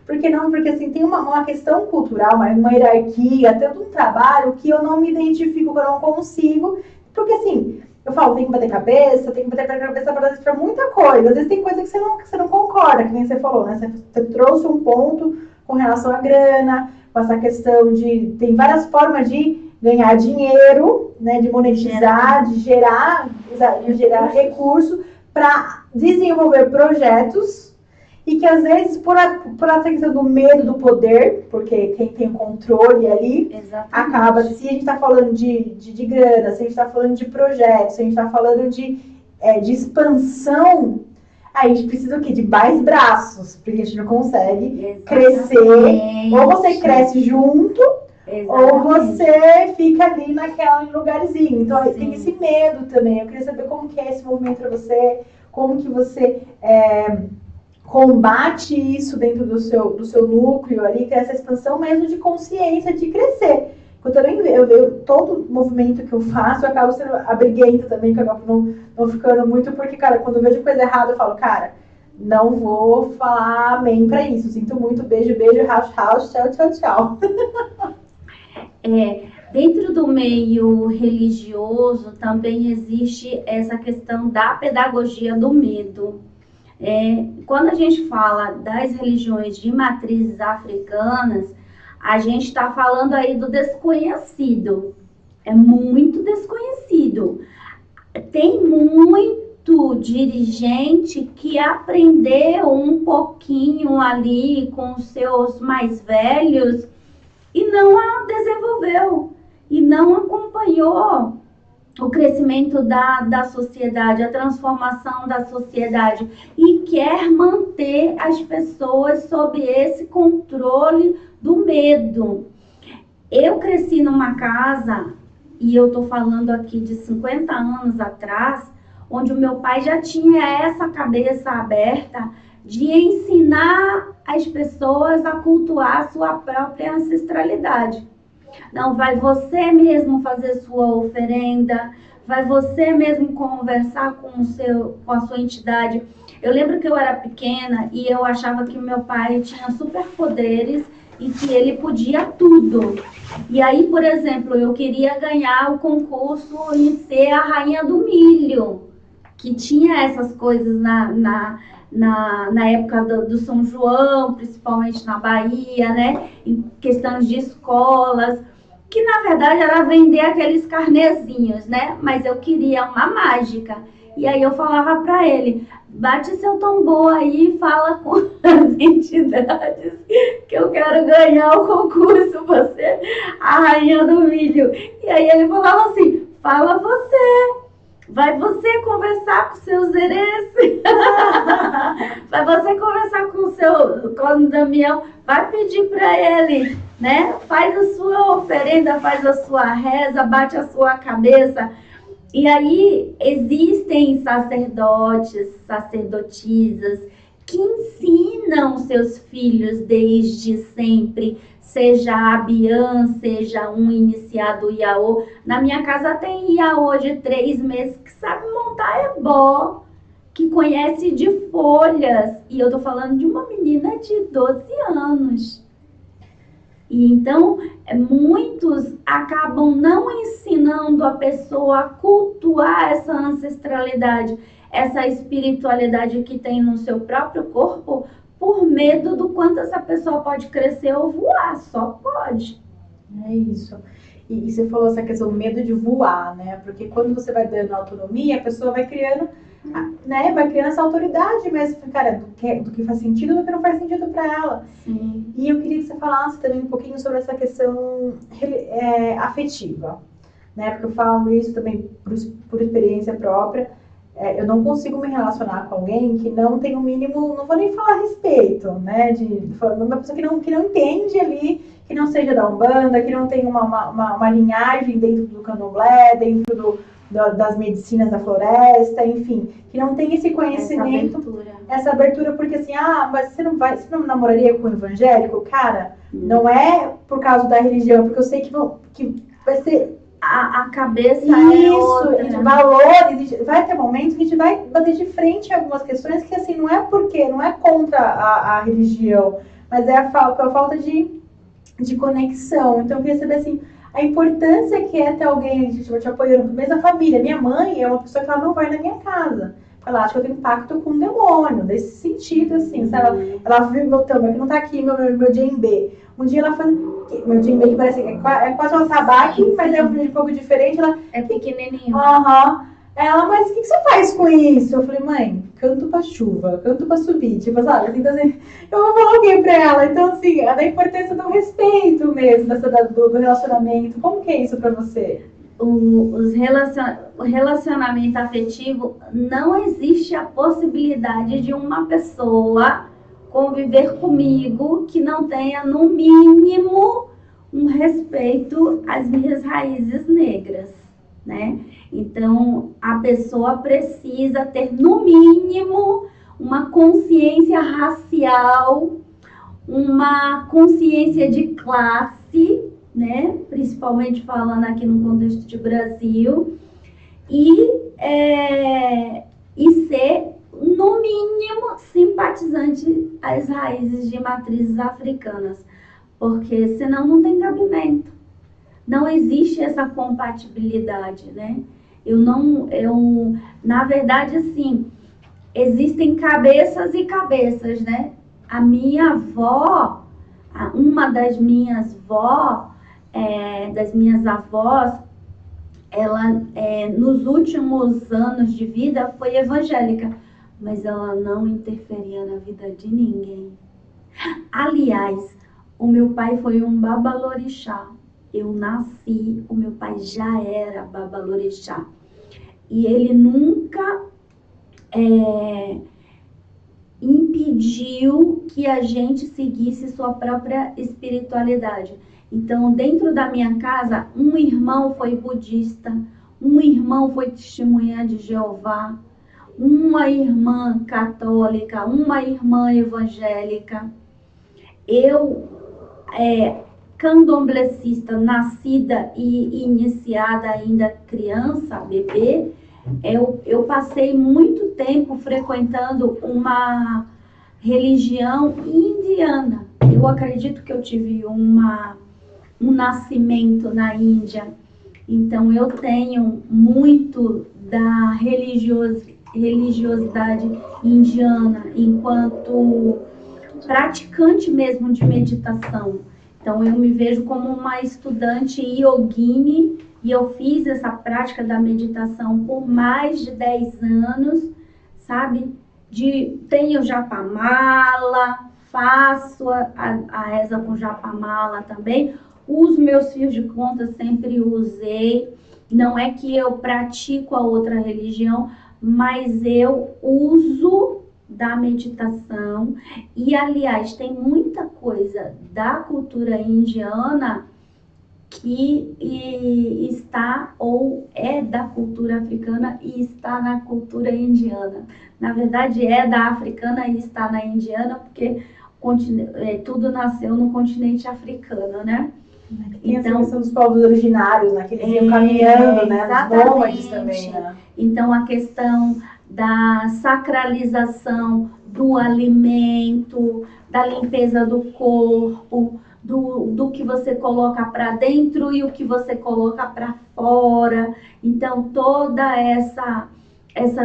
por que não? Porque assim, tem uma questão cultural, uma hierarquia, tanto um trabalho que eu não me identifico, que eu não consigo, porque assim, eu falo, tem que bater cabeça para muita coisa. Às vezes tem coisa que você não concorda, que nem você falou, né? Você trouxe um ponto com relação à grana, com essa questão de... Tem várias formas de ganhar dinheiro, né? De monetizar, de gerar recurso para desenvolver projetos e que às vezes por essa questão do medo do poder, porque quem tem o controle ali, acaba, se a gente está falando de grana, se a gente está falando de projetos, se a gente está falando de expansão, a gente precisa o quê? De mais braços, porque a gente não consegue crescer, ou você cresce junto, ou você fica ali naquele lugarzinho. Então tem esse medo também. Eu queria saber como que é esse movimento para você, como que você combate isso dentro do seu núcleo ali, que é essa expansão mesmo de consciência, de crescer. Eu também todo movimento que eu faço, eu acabo sendo abriguenta também, que eu acabo não ficando muito, porque, cara, quando eu vejo coisa errada, eu falo, cara, não vou falar amém pra isso. Sinto muito, beijo, house, tchau. Dentro do meio religioso também existe essa questão da pedagogia do medo. Quando a gente fala das religiões de matrizes africanas, a gente está falando aí do desconhecido. é muito desconhecido. Tem muito dirigente que aprendeu um pouquinho ali com os seus mais velhos e não a desenvolveu, e não acompanhou o crescimento da sociedade, a transformação da sociedade, e quer manter as pessoas sob esse controle do medo. Eu cresci numa casa, e eu estou falando aqui de 50 anos atrás, onde o meu pai já tinha essa cabeça aberta de ensinar as pessoas a cultuar a sua própria ancestralidade. Não, vai você mesmo fazer sua oferenda, vai você mesmo conversar com a sua entidade. Eu lembro que eu era pequena e eu achava que meu pai tinha superpoderes e que ele podia tudo. E aí, por exemplo, eu queria ganhar o concurso e ser a rainha do milho, que tinha essas coisas na época do São João, principalmente na Bahia, né? Em questões de escolas, que na verdade era vender aqueles carnezinhos, né? Mas eu queria uma mágica. E aí eu falava para ele, bate seu tambor aí e fala com as entidades que eu quero ganhar o concurso, você, a rainha do milho. E aí ele falava assim, fala você. Vai você conversar com seus herês, vai você conversar com o Damião, vai pedir para ele, né? Faz a sua oferenda, faz a sua reza, bate a sua cabeça. E aí existem sacerdotes, sacerdotisas que ensinam seus filhos desde sempre, seja a Bian, seja um iniciado Iaô. Na minha casa tem Iaô de 3 meses que sabe montar ebó, que conhece de folhas. E eu tô falando de uma menina de 12 anos. E então, muitos acabam não ensinando a pessoa a cultuar essa ancestralidade, essa espiritualidade que tem no seu próprio corpo, por medo do quanto essa pessoa pode crescer ou voar, só pode. É isso. E você falou essa questão, medo de voar, né? Porque quando você vai dando autonomia, a pessoa vai criando, né? Vai criando essa autoridade mesmo, cara, do que faz sentido e do que não faz sentido para ela. Sim. E eu queria que você falasse também um pouquinho sobre essa questão afetiva, né? Porque eu falo isso também por experiência própria. Eu não consigo me relacionar com alguém que não tem o mínimo, não vou nem falar respeito, né? Uma pessoa que não entende ali, que não seja da Umbanda, que não tem uma linhagem dentro do Candomblé, dentro das medicinas da floresta, enfim, que não tem esse conhecimento, essa abertura, porque assim, mas você não namoraria com um evangélico? Cara, não é por causa da religião, porque eu sei que vai ser... A cabeça isso, valores, vai ter momentos que a gente vai bater de frente em algumas questões que assim, não é contra a religião, mas é a falta de conexão. Então eu queria saber assim, a importância que é ter alguém te apoiando, mesmo a família. Minha mãe é uma pessoa que ela não vai na minha casa. Ela acha que eu tenho pacto com o demônio, nesse sentido, assim. Ela viu meu tambor, que não tá aqui, meu djembe. Um dia ela foi, meu djembe que parece, é quase um tabaque, mas é um pouco diferente. É pequenininho. Ela, mas o que você faz com isso? Eu falei, mãe, canto pra chuva, canto pra subir. Tipo, sabe? Então, assim, eu vou falar o quê pra ela? Então, assim, a da importância do respeito mesmo, do relacionamento. Como que é isso pra você? O relacionamento afetivo, não existe a possibilidade de uma pessoa conviver comigo que não tenha, no mínimo, um respeito às minhas raízes negras, né? Então, a pessoa precisa ter, no mínimo, uma consciência racial, uma consciência de classe, né? Principalmente falando aqui no contexto de Brasil, e ser, no mínimo, simpatizante às raízes de matrizes africanas, porque senão não tem cabimento. Não existe essa compatibilidade, né? Na verdade, assim, existem cabeças e cabeças, né? A minha avó, uma das minhas avós, ela, nos últimos anos de vida, foi evangélica, mas ela não interferia na vida de ninguém. Aliás, o meu pai foi um babalorixá. Eu nasci, o meu pai já era babalorixá. E ele nunca impediu que a gente seguisse sua própria espiritualidade. Então, dentro da minha casa, um irmão foi budista, um irmão foi testemunha de Jeová, uma irmã católica, uma irmã evangélica. Eu, candomblecista, nascida e iniciada ainda criança, bebê, eu passei muito tempo frequentando uma religião indiana. Eu acredito que eu tive um nascimento na Índia. Então eu tenho muito da religiosidade indiana enquanto praticante mesmo de meditação. Então eu me vejo como uma estudante yogini e eu fiz essa prática da meditação por mais de 10 anos, sabe? Tenho japamala, faço a reza com japamala também. Os meus fios de conta sempre usei. Não é que eu pratico a outra religião, mas eu uso da meditação. E, aliás, tem muita coisa da cultura indiana que está ou é da cultura africana e está na cultura indiana. Na verdade, é da africana e está na indiana, porque tudo nasceu no continente africano, né? Então, são os povos originários, né? Que eles iam caminhando, né? Os nômades também, né? Então, a questão da sacralização do alimento, da limpeza do corpo, do que você coloca para dentro e o que você coloca para fora. Então, toda essa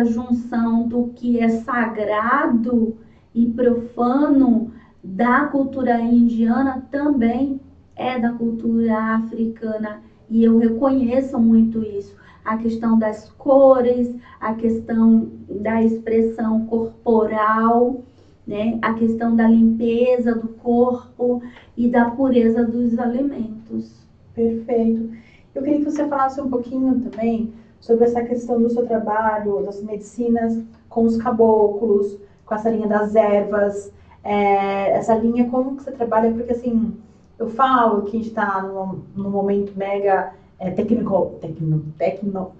junção do que é sagrado e profano da cultura indiana também é da cultura africana. E eu reconheço muito isso. A questão das cores, a questão da expressão corporal, né? A questão da limpeza do corpo e da pureza dos alimentos. Perfeito. Eu queria que você falasse um pouquinho também sobre essa questão do seu trabalho, das medicinas com os caboclos, com essa linha das ervas, essa linha, como que você trabalha, porque assim, eu falo que a gente está num momento mega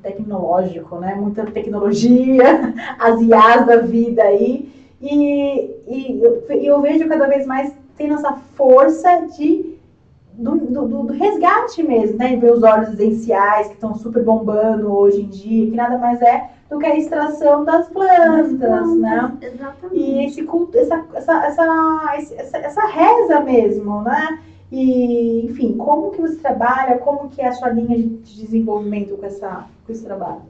tecnológico, né? Muita tecnologia, as IAs da vida aí, e eu vejo cada vez mais tendo essa força do resgate mesmo, né? Ver os óleos essenciais que estão super bombando hoje em dia, que nada mais é do que a extração das plantas, né? Exatamente. E essa reza mesmo, né? E, enfim, como que você trabalha, como que é a sua linha de desenvolvimento com esse trabalho?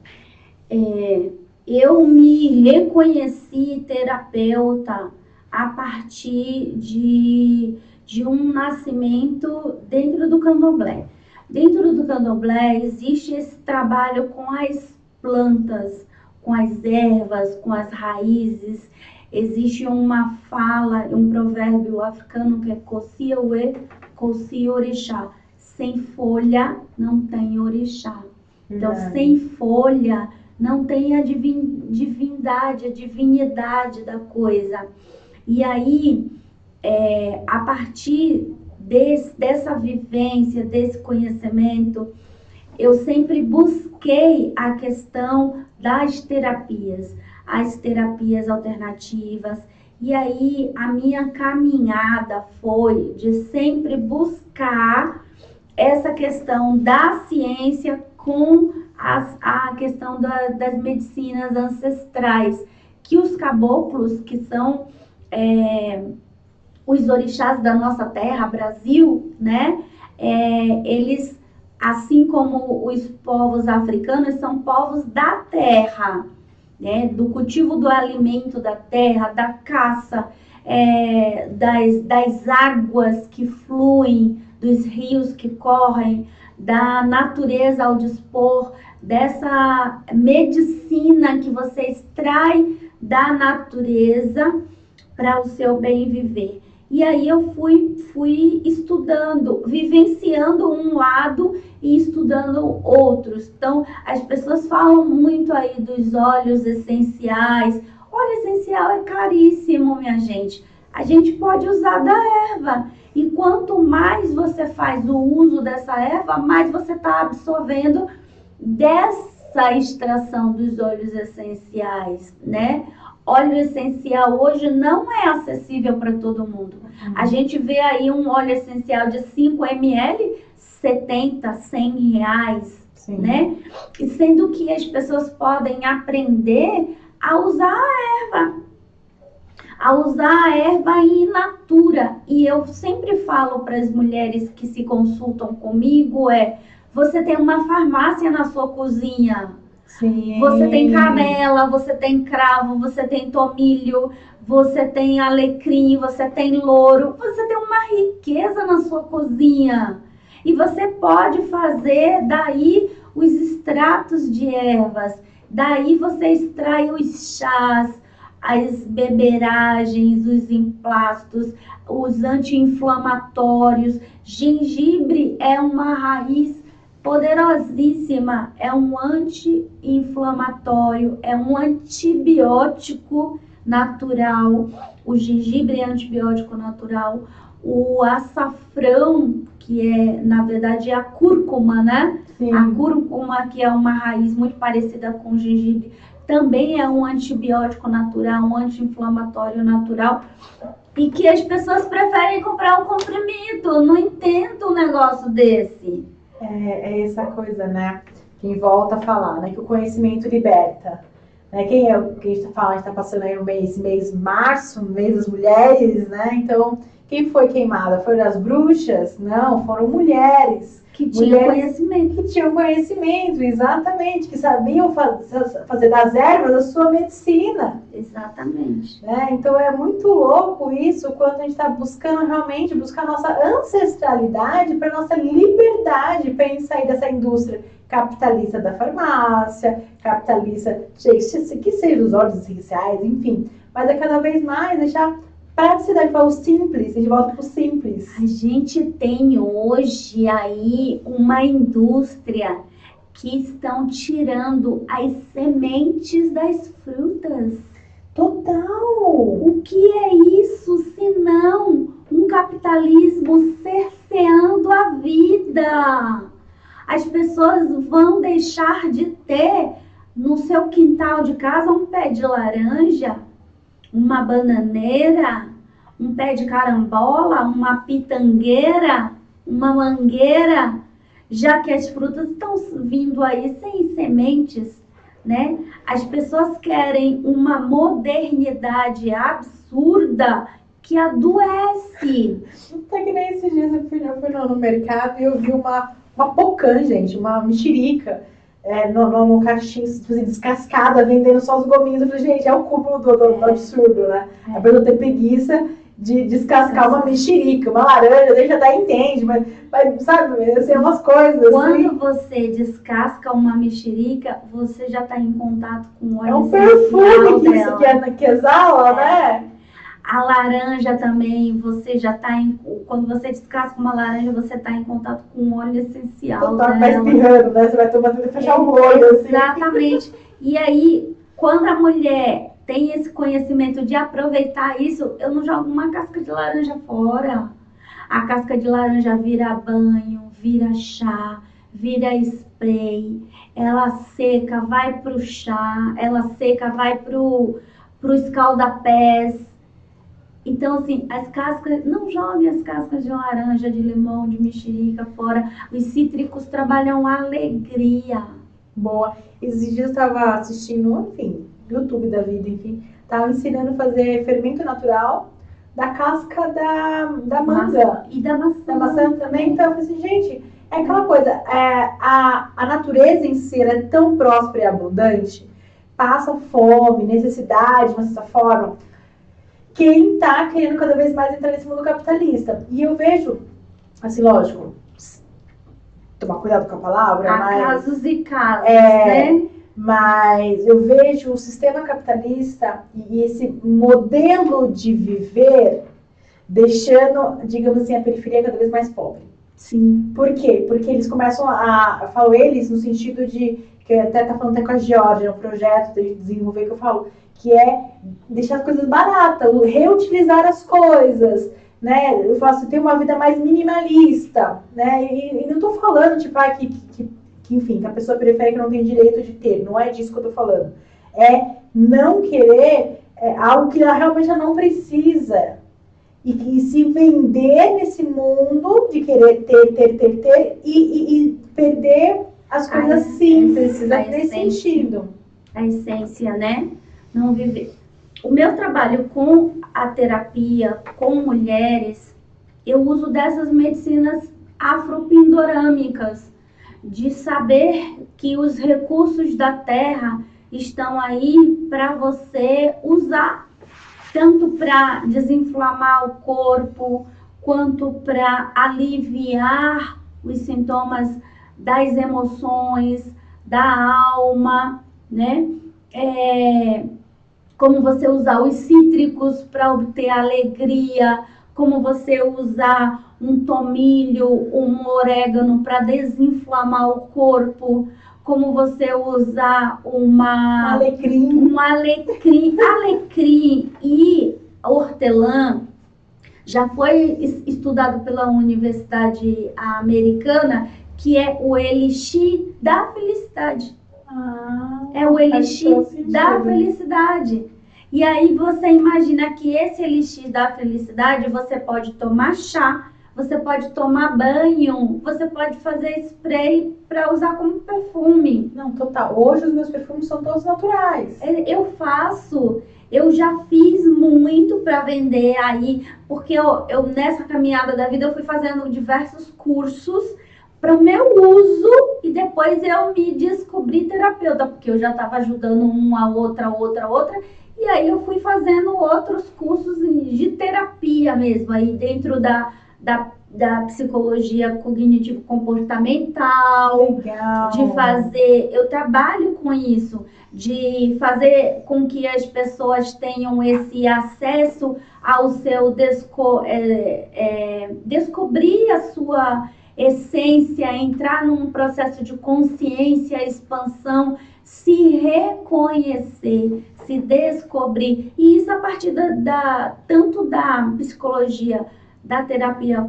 Eu me reconheci terapeuta a partir de um nascimento dentro do candomblé. Dentro do candomblé existe esse trabalho com as plantas, com as ervas, com as raízes. Existe uma fala, um provérbio africano que é Kossi-Owe, Kossi-Orixá. Sem folha não tem orixá. Então, sem folha não tem a divindade, a divinidade da coisa. E aí, a partir dessa vivência, desse conhecimento, eu sempre busquei a questão das terapias, as terapias alternativas. E aí, a minha caminhada foi de sempre buscar essa questão da ciência com a questão das medicinas ancestrais, que os caboclos, que são os orixás da nossa terra, Brasil, né? Eles, assim como os povos africanos, são povos da terra, né? Do cultivo do alimento da terra, da caça, das águas que fluem, dos rios que correm, da natureza ao dispor dessa medicina que você extrai da natureza para o seu bem viver. E aí eu fui estudando, vivenciando um lado e estudando outros. Então, as pessoas falam muito aí dos óleos essenciais. Óleo essencial é caríssimo, minha gente. A gente pode usar da erva. E quanto mais você faz o uso dessa erva, mais você está absorvendo dessa extração dos óleos essenciais, né? Óleo essencial hoje não é acessível para todo mundo. A gente vê aí um óleo essencial de 5 ml, 70, 100 reais, Sim. né? E sendo que as pessoas podem aprender a usar a erva in natura. E eu sempre falo para as mulheres que se consultam comigo você tem uma farmácia na sua cozinha. Sim. Você tem canela, você tem cravo, você tem tomilho, você tem alecrim, você tem louro. Você tem uma riqueza na sua cozinha. E você pode fazer daí os extratos de ervas. Daí você extrai os chás, as beberagens, os emplastos, os anti-inflamatórios. Gengibre é uma raiz poderosíssima, é um anti-inflamatório, é um antibiótico natural. O gengibre é antibiótico natural. O açafrão, que na verdade é a cúrcuma, né? Sim. A cúrcuma, que é uma raiz muito parecida com o gengibre, também é um antibiótico natural, um anti-inflamatório natural. E que as pessoas preferem comprar um comprimido. Não entendo um negócio desse. É essa coisa, né? Quem volta a falar, né? Que o conhecimento liberta. Né? Quem é o que a gente está falando? A gente está passando aí o mês março, mês das mulheres, né? Então, quem foi queimada? Foram as bruxas? Não, foram mulheres. Que tinham conhecimento. Que tinham conhecimento, exatamente. Que sabiam fazer das ervas a sua medicina. Exatamente. Né? Então é muito louco isso, quando a gente está buscando realmente buscar a nossa ancestralidade para nossa liberdade para a gente sair dessa indústria capitalista da farmácia, capitalista, que seja os óleos essenciais, enfim. Mas é cada vez mais deixar praticidade para o simples, a gente volta para o simples. A gente tem hoje aí uma indústria que estão tirando as sementes das frutas. Total! O que é isso senão um capitalismo cerceando a vida? As pessoas vão deixar de ter no seu quintal de casa um pé de laranja, uma bananeira, um pé de carambola, uma pitangueira, uma mangueira, já que as frutas estão vindo aí sem sementes, né? As pessoas querem uma modernidade absurda que adoece. Tá que nem esses dias eu fui no mercado e eu vi uma pocã, gente, uma mexerica. No caixinho descascada, vendendo só os gominhos. Eu falei, gente, é o cúmulo do absurdo, né? A pessoa ter preguiça de descascar uma mexerica, uma laranja, daí já até entende, mas sabe, assim, umas coisas. Quando assim. você descasca uma mexerica, você já está em contato com o óleo É um perfume que exala, né? A laranja também, você já está quando você descasca uma laranja, você está em contato com o óleo essencial. Tá espirrando, né? Você vai tomando e fechar o olho, assim. Exatamente. E aí, quando a mulher tem esse conhecimento de aproveitar isso, eu não jogo uma casca de laranja fora. A casca de laranja vira banho, vira chá, vira spray. Ela seca, vai pro chá. Ela seca, vai pro escaldapés. Então, assim, as cascas, não joguem as cascas de laranja, de limão, de mexerica fora. Os cítricos trabalham a alegria. Boa. Esses dias eu estava assistindo, enfim, YouTube da vida, enfim, estava ensinando a fazer fermento natural da casca da manga. E da maçã. Da maçã também. Então, eu falei assim, gente, é aquela coisa, a natureza em si ela é tão próspera e abundante, passa fome, necessidade, de uma certa forma, quem está querendo cada vez mais entrar nesse mundo capitalista. E eu vejo, assim, lógico, tomar cuidado com a palavra, Há mas... casos e casos, né? Mas eu vejo o sistema capitalista e esse modelo de viver deixando, digamos assim, a periferia cada vez mais pobre. Sim. Por quê? Porque eles começam eu falo eles no sentido de, que eu até tá falando até com a Georgia, um projeto de desenvolver que eu falo, que é deixar as coisas baratas, reutilizar as coisas, né? Eu falo assim, ter uma vida mais minimalista, né? E não tô falando, tipo, enfim, que a pessoa periférica não tem direito de ter, não é disso que eu tô falando. É não querer algo que ela realmente não precisa. E se vender nesse mundo de querer ter e perder as coisas simples, nesse sentido. A essência, né? Não viver. O meu trabalho com a terapia, com mulheres, eu uso dessas medicinas afropindorâmicas, de saber que os recursos da terra estão aí para você usar, tanto para desinflamar o corpo, quanto para aliviar os sintomas das emoções, da alma, né? Como você usar os cítricos para obter alegria, como você usar um tomilho, um orégano para desinflamar o corpo, como você usar um alecrim e hortelã. Já foi estudado pela Universidade Americana, que é o elixir da felicidade. É o elixir da felicidade. E aí você imagina que esse elixir da felicidade, você pode tomar chá, você pode tomar banho, você pode fazer spray para usar como perfume. Não, total. Hoje os meus perfumes são todos naturais. Eu já fiz muito para vender aí, porque eu nessa caminhada da vida eu fui fazendo diversos cursos para o meu uso e depois eu me descobri terapeuta, porque eu já estava ajudando uma, outra. E aí eu fui fazendo outros cursos de terapia mesmo, aí dentro da psicologia cognitivo-comportamental. Legal. Eu trabalho com isso, de fazer com que as pessoas tenham esse acesso ao seu descobrir a sua essência, entrar num processo de consciência, expansão, se reconhecer, se descobrir. E isso a partir tanto da psicologia, da terapia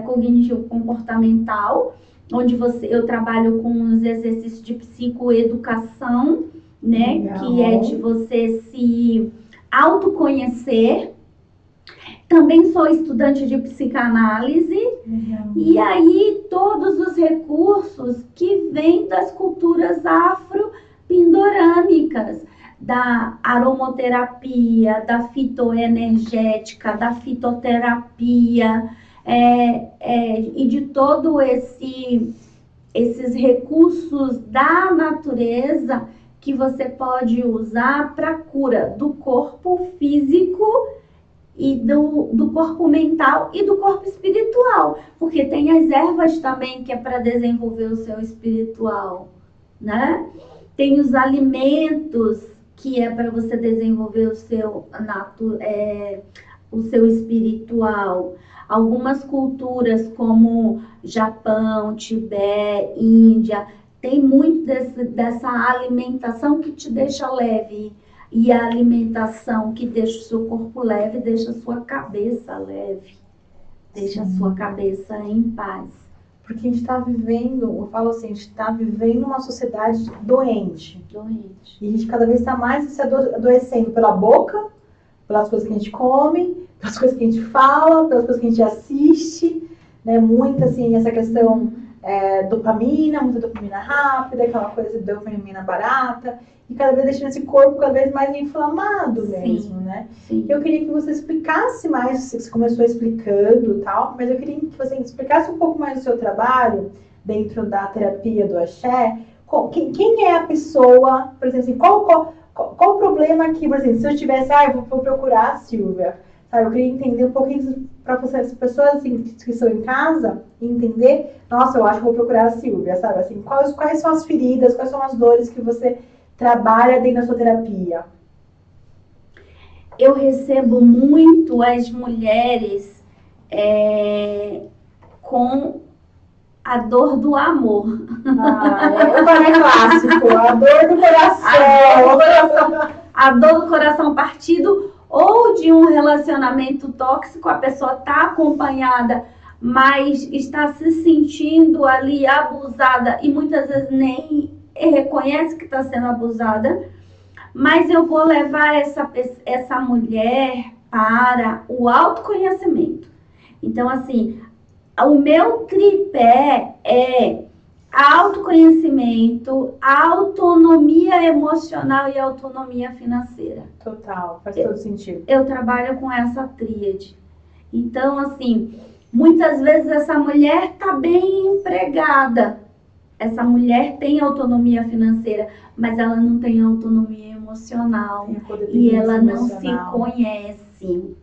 cognitivo-comportamental, onde eu trabalho com os exercícios de psicoeducação, né? Legal. Que é de você se autoconhecer. Também sou estudante de psicanálise. Legal. E aí todos os recursos que vêm das culturas afropindorâmicas, da aromoterapia, da fitoenergética, da fitoterapia, e de todo esses recursos da natureza que você pode usar para cura do corpo físico e do corpo mental e do corpo espiritual, porque tem as ervas também que é para desenvolver o seu espiritual, né? Tem os alimentos que é para você desenvolver o seu espiritual. Algumas culturas como Japão, Tibete, Índia, tem muito dessa alimentação que te deixa leve. E a alimentação que deixa o seu corpo leve, deixa a sua cabeça leve. Deixa a sua cabeça em paz. Porque a gente está vivendo, eu falo assim, a gente está vivendo uma sociedade doente. E a gente cada vez está mais se adoecendo pela boca, pelas coisas que a gente come, pelas coisas que a gente fala, pelas coisas que a gente assiste, né? Muita, assim, essa questão dopamina, muita dopamina rápida, aquela coisa de dopamina barata, e cada vez deixando esse corpo cada vez mais inflamado mesmo, né? Sim. Eu queria que você explicasse mais, você começou explicando e tal, mas eu queria que você explicasse um pouco mais do seu trabalho dentro da terapia do axé. Quem é a pessoa, por exemplo, assim, qual o problema que, por exemplo, se eu tivesse, eu vou procurar a Silvia, sabe? Eu queria entender um pouquinho, para as pessoas assim, que estão em casa entender, nossa, eu acho que vou procurar a Silvia, sabe? Assim, quais são as feridas, quais são as dores que você trabalha dentro da sua terapia? Eu recebo muito as mulheres com a dor do amor. É clássico, a dor do coração. A dor do coração partido, ou de um relacionamento tóxico, a pessoa está acompanhada, mas está se sentindo ali abusada e muitas vezes nem reconhece que está sendo abusada. Mas eu vou levar essa mulher para o autoconhecimento. Então, assim, o meu tripé é autoconhecimento, autonomia emocional e autonomia financeira. Total, faz todo sentido. Eu trabalho com essa tríade. Então, assim, muitas vezes essa mulher está bem empregada. Essa mulher tem autonomia financeira, mas ela não tem autonomia emocional. E ela não se conhece,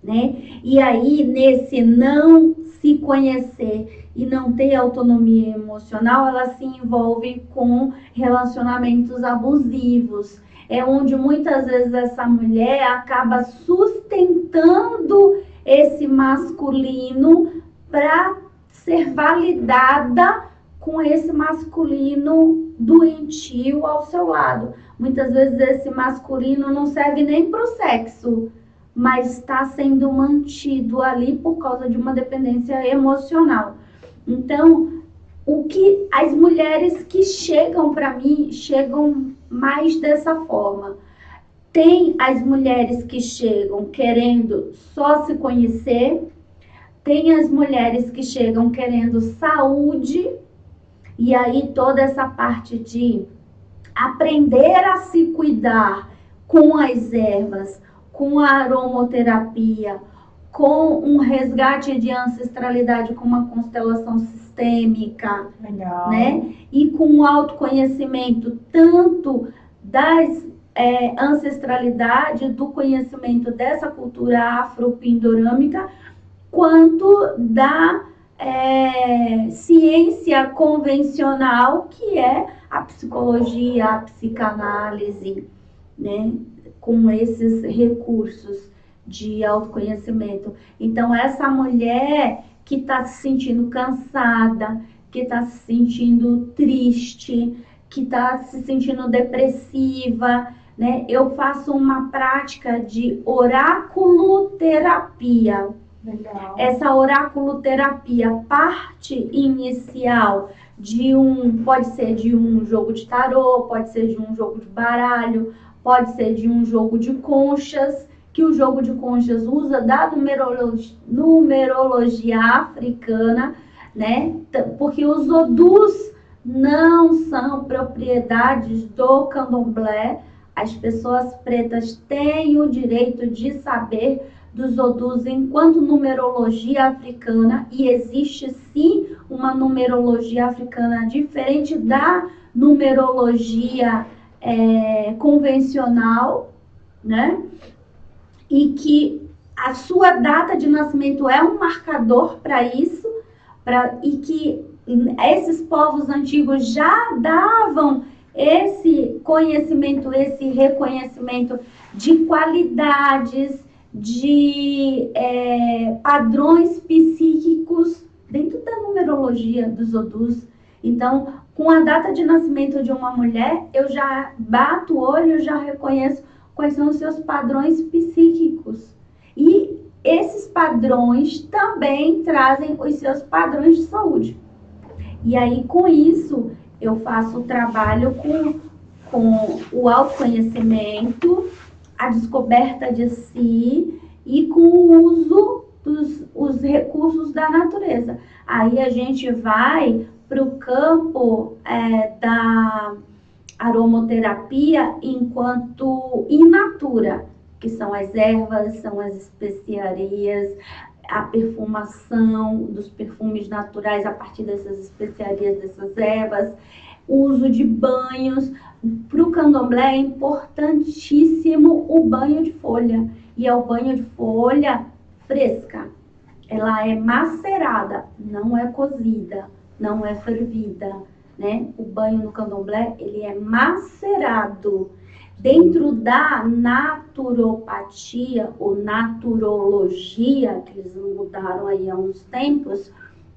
né? E aí, nesse não se conhecer e não ter autonomia emocional, ela se envolve com relacionamentos abusivos. É onde muitas vezes essa mulher acaba sustentando esse masculino para ser validada com esse masculino doentio ao seu lado. Muitas vezes esse masculino não serve nem para o sexo, mas está sendo mantido ali por causa de uma dependência emocional. Então, o que as mulheres que chegam para mim, chegam mais dessa forma. Tem as mulheres que chegam querendo só se conhecer, tem as mulheres que chegam querendo saúde, e aí toda essa parte de aprender a se cuidar com as ervas, com a aromoterapia, com um resgate de ancestralidade com uma constelação sistêmica, legal, né? E com o autoconhecimento tanto das ancestralidade, do conhecimento dessa cultura afro-pindorâmica, quanto da ciência convencional, que é a psicologia, a psicanálise, né? Com esses recursos de autoconhecimento. Então, essa mulher que está se sentindo cansada, que está se sentindo triste, que está se sentindo depressiva, né? Eu faço uma prática de oráculo-terapia. legal. Essa oráculo-terapia, parte inicial pode ser de um jogo de tarô, pode ser de um jogo de baralho, pode ser de um jogo de conchas, que o jogo de conchas usa da numerologia africana, né? Porque os odus não são propriedades do candomblé. As pessoas pretas têm o direito de saber dos odus enquanto numerologia africana, e existe sim uma numerologia africana diferente da numerologia convencional, né? E que a sua data de nascimento é um marcador para isso, e que esses povos antigos já davam esse conhecimento, esse reconhecimento de qualidades, de padrões psíquicos dentro da numerologia dos odus. Então, com a data de nascimento de uma mulher, eu já bato o olho, eu já reconheço quais são os seus padrões psíquicos. E esses padrões também trazem os seus padrões de saúde. E aí, com isso, eu faço o trabalho com o autoconhecimento, a descoberta de si e com o uso dos recursos da natureza. Aí a gente vai para o campo da aromoterapia enquanto in natura, que são as ervas, são as especiarias, a perfumação dos perfumes naturais a partir dessas especiarias, dessas ervas, o uso de banhos. Para o candomblé é importantíssimo o banho de folha, e é o banho de folha fresca, ela é macerada, não é cozida, não é fervida, né? O banho no candomblé, ele é macerado. Dentro da naturopatia ou naturologia, que eles mudaram aí há uns tempos,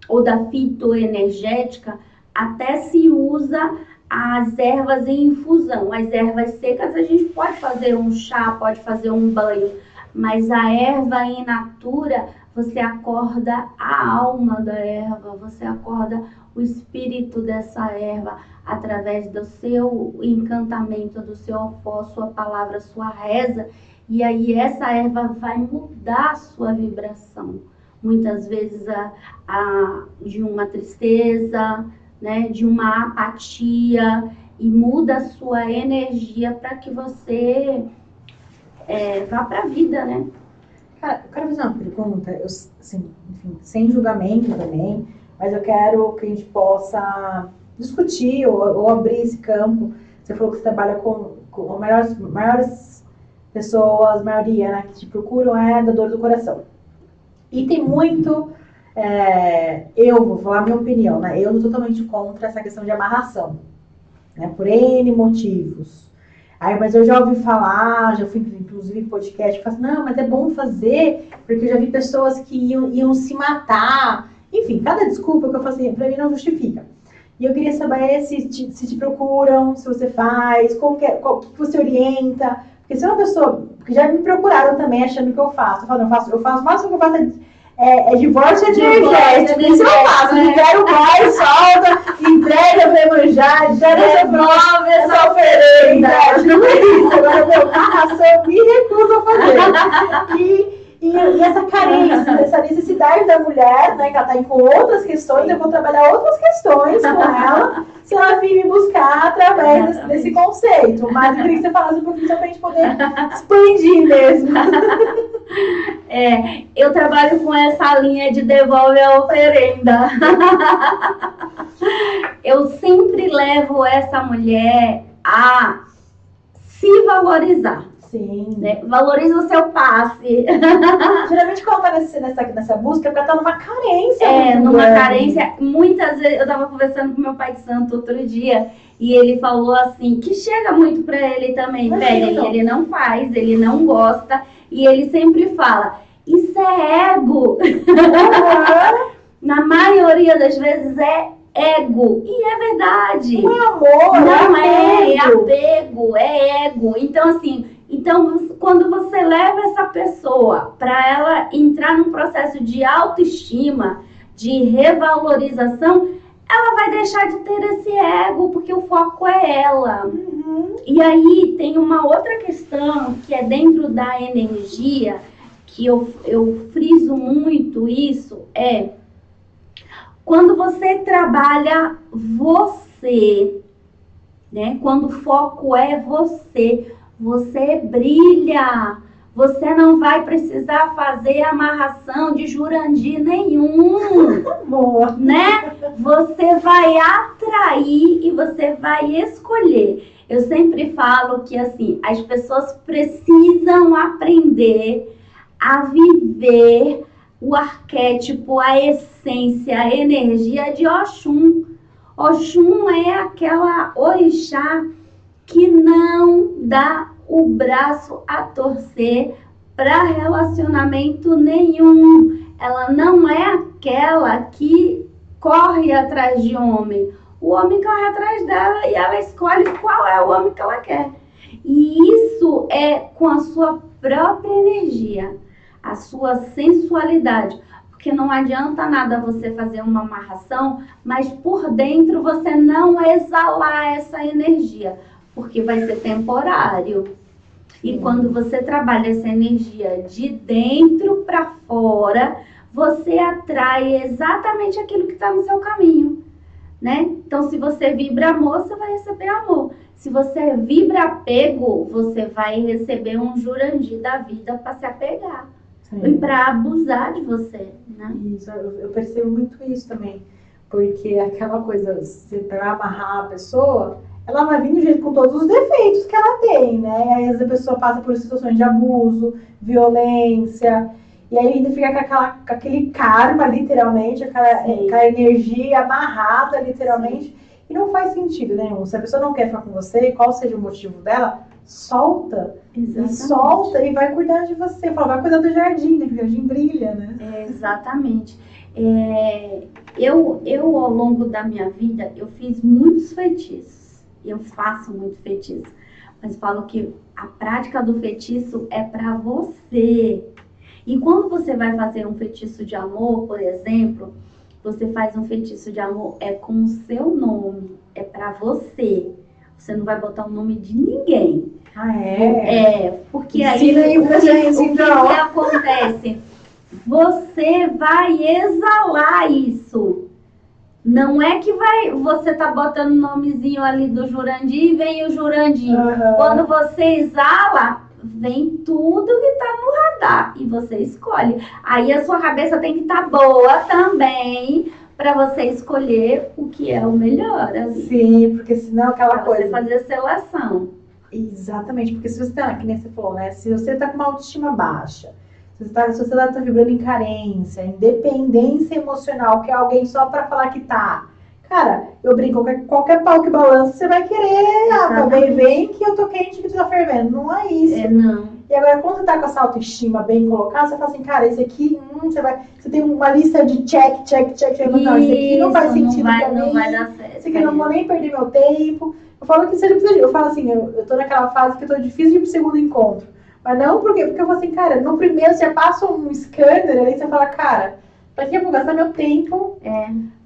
ou da fitoenergética, até se usa as ervas em infusão. As ervas secas a gente pode fazer um chá, pode fazer um banho, mas a erva in natura, você acorda a alma da erva, você acorda o espírito dessa erva através do seu encantamento, do seu ofó, sua palavra, sua reza, e aí essa erva vai mudar a sua vibração. Muitas vezes de uma tristeza, né, de uma apatia, e muda a sua energia para que você vá para a vida, né? Cara, eu quero fazer uma pergunta, assim, enfim, sem julgamento também, mas eu quero que a gente possa discutir ou abrir esse campo. Você falou que você trabalha com maiores pessoas, maioria, né, que te procuram da dor do coração. E tem muito, eu vou falar a minha opinião, né? Eu sou totalmente contra essa questão de amarração, né? Por N motivos. Mas eu já ouvi falar, já fui inclusive em podcast, que falo assim, não, mas é bom fazer, porque eu já vi pessoas que iam se matar. Enfim, cada desculpa que eu faço, pra mim não justifica. E eu queria saber se te procuram, se você faz, qual que você orienta. Porque se é uma pessoa, porque já me procuraram também achando que eu faço. Eu faço o máximo que eu faço divórcio energético. Isso eu faço. Libera o boy, solta, entrega pra manjar, Devolve essa oferenda. Agora, meu carração, eu me recuso a fazer. E essa carência, essa necessidade da mulher, né, que ela tá aí com outras questões, eu vou trabalhar outras questões com ela, se ela vir me buscar através desse conceito. Mas eu queria que você falasse um pouquinho só pra gente poder expandir mesmo. Eu trabalho com essa linha de devolve a oferenda. Eu sempre levo essa mulher a se valorizar. Sim. Né? Valoriza o seu passe. Geralmente quando tá nessa busca é pra estar numa carência. Numa carência. Muitas vezes, eu tava conversando com meu pai de santo outro dia, e ele falou assim, que chega muito pra ele também, velho. Ele não faz, ele não gosta, e ele sempre fala, isso é ego. Na maioria das vezes é ego. E é verdade. Não é amor, não é apego, é ego. Então, assim, quando você leva essa pessoa para ela entrar num processo de autoestima, de revalorização, ela vai deixar de ter esse ego, porque o foco é ela. Uhum. E aí tem uma outra questão que é dentro da energia, que eu friso muito isso, quando você trabalha você, né? Quando o foco é você brilha. Você não vai precisar fazer amarração de Jurandir nenhum. Boa. Né? Você vai atrair e você vai escolher. Eu sempre falo que assim, as pessoas precisam aprender a viver o arquétipo, a essência, a energia de Oxum. Oxum é aquela orixá que não dá o braço a torcer para relacionamento nenhum. Ela não é aquela que corre atrás de homem. O homem corre atrás dela e ela escolhe qual é o homem que ela quer. E isso é com a sua própria energia, a sua sensualidade. Porque não adianta nada você fazer uma amarração, mas por dentro você não exalar essa energia, porque vai ser temporário. E quando você trabalha essa energia de dentro para fora, você atrai exatamente aquilo que está no seu caminho, né? Então, se você vibra amor, você vai receber amor. Se você vibra apego, você vai receber um Jurandir da vida para se apegar. Sim. E para abusar de você, né? Isso, eu percebo muito isso também. Porque aquela coisa, você para amarrar a pessoa, ela vai vir do jeito com todos os defeitos que ela tem, né? Aí às vezes a pessoa passa por situações de abuso, violência. E aí ainda fica com aquele karma, literalmente, aquela energia amarrada, literalmente. E não faz sentido nenhum. Se a pessoa não quer ficar com você, qual seja o motivo dela, solta. Exatamente. E solta e vai cuidar de você. Fala, vai cuidar do jardim, né? Que o jardim brilha, né? Exatamente. Eu, ao longo da minha vida, eu fiz muitos feitiços. Eu faço muito feitiço. Mas falo que a prática do feitiço é para você. E quando você vai fazer um feitiço de amor, por exemplo, você faz um feitiço de amor, é com o seu nome, é para você. Você não vai botar o nome de ninguém. Ah, é? Porque aí o que acontece? Você vai exalar isso. Não é que você tá botando o nomezinho ali do Jurandir e vem o Jurandir. Quando você exala, vem tudo que tá no radar e você escolhe. Aí a sua cabeça tem que estar boa também para você escolher o que é o melhor. Ali. Sim, porque senão aquela coisa. Você fazer seleção. Exatamente, porque se você tá, que nem você falou, né? Se você tá com uma autoestima baixa, se você tá vibrando em carência, em dependência emocional, que é alguém só para falar que tá. Cara, eu brinco, qualquer pau que balança, você vai querer, vem que eu tô quente, que tu tá fervendo. Não é isso. Não. E agora, quando você tá com essa autoestima bem colocada, você fala assim, cara, esse aqui, você tem uma lista de check. Não, esse aqui não faz sentido pra mim. Não vai dar certo. Esse aqui eu não vou nem perder meu tempo. Eu falo que você não precisa, eu falo assim, eu tô naquela fase que eu tô difícil de ir pro segundo encontro. Mas não porque eu falo assim, cara, no primeiro você passa um scanner, aí você fala, cara, pra que eu vou gastar meu tempo?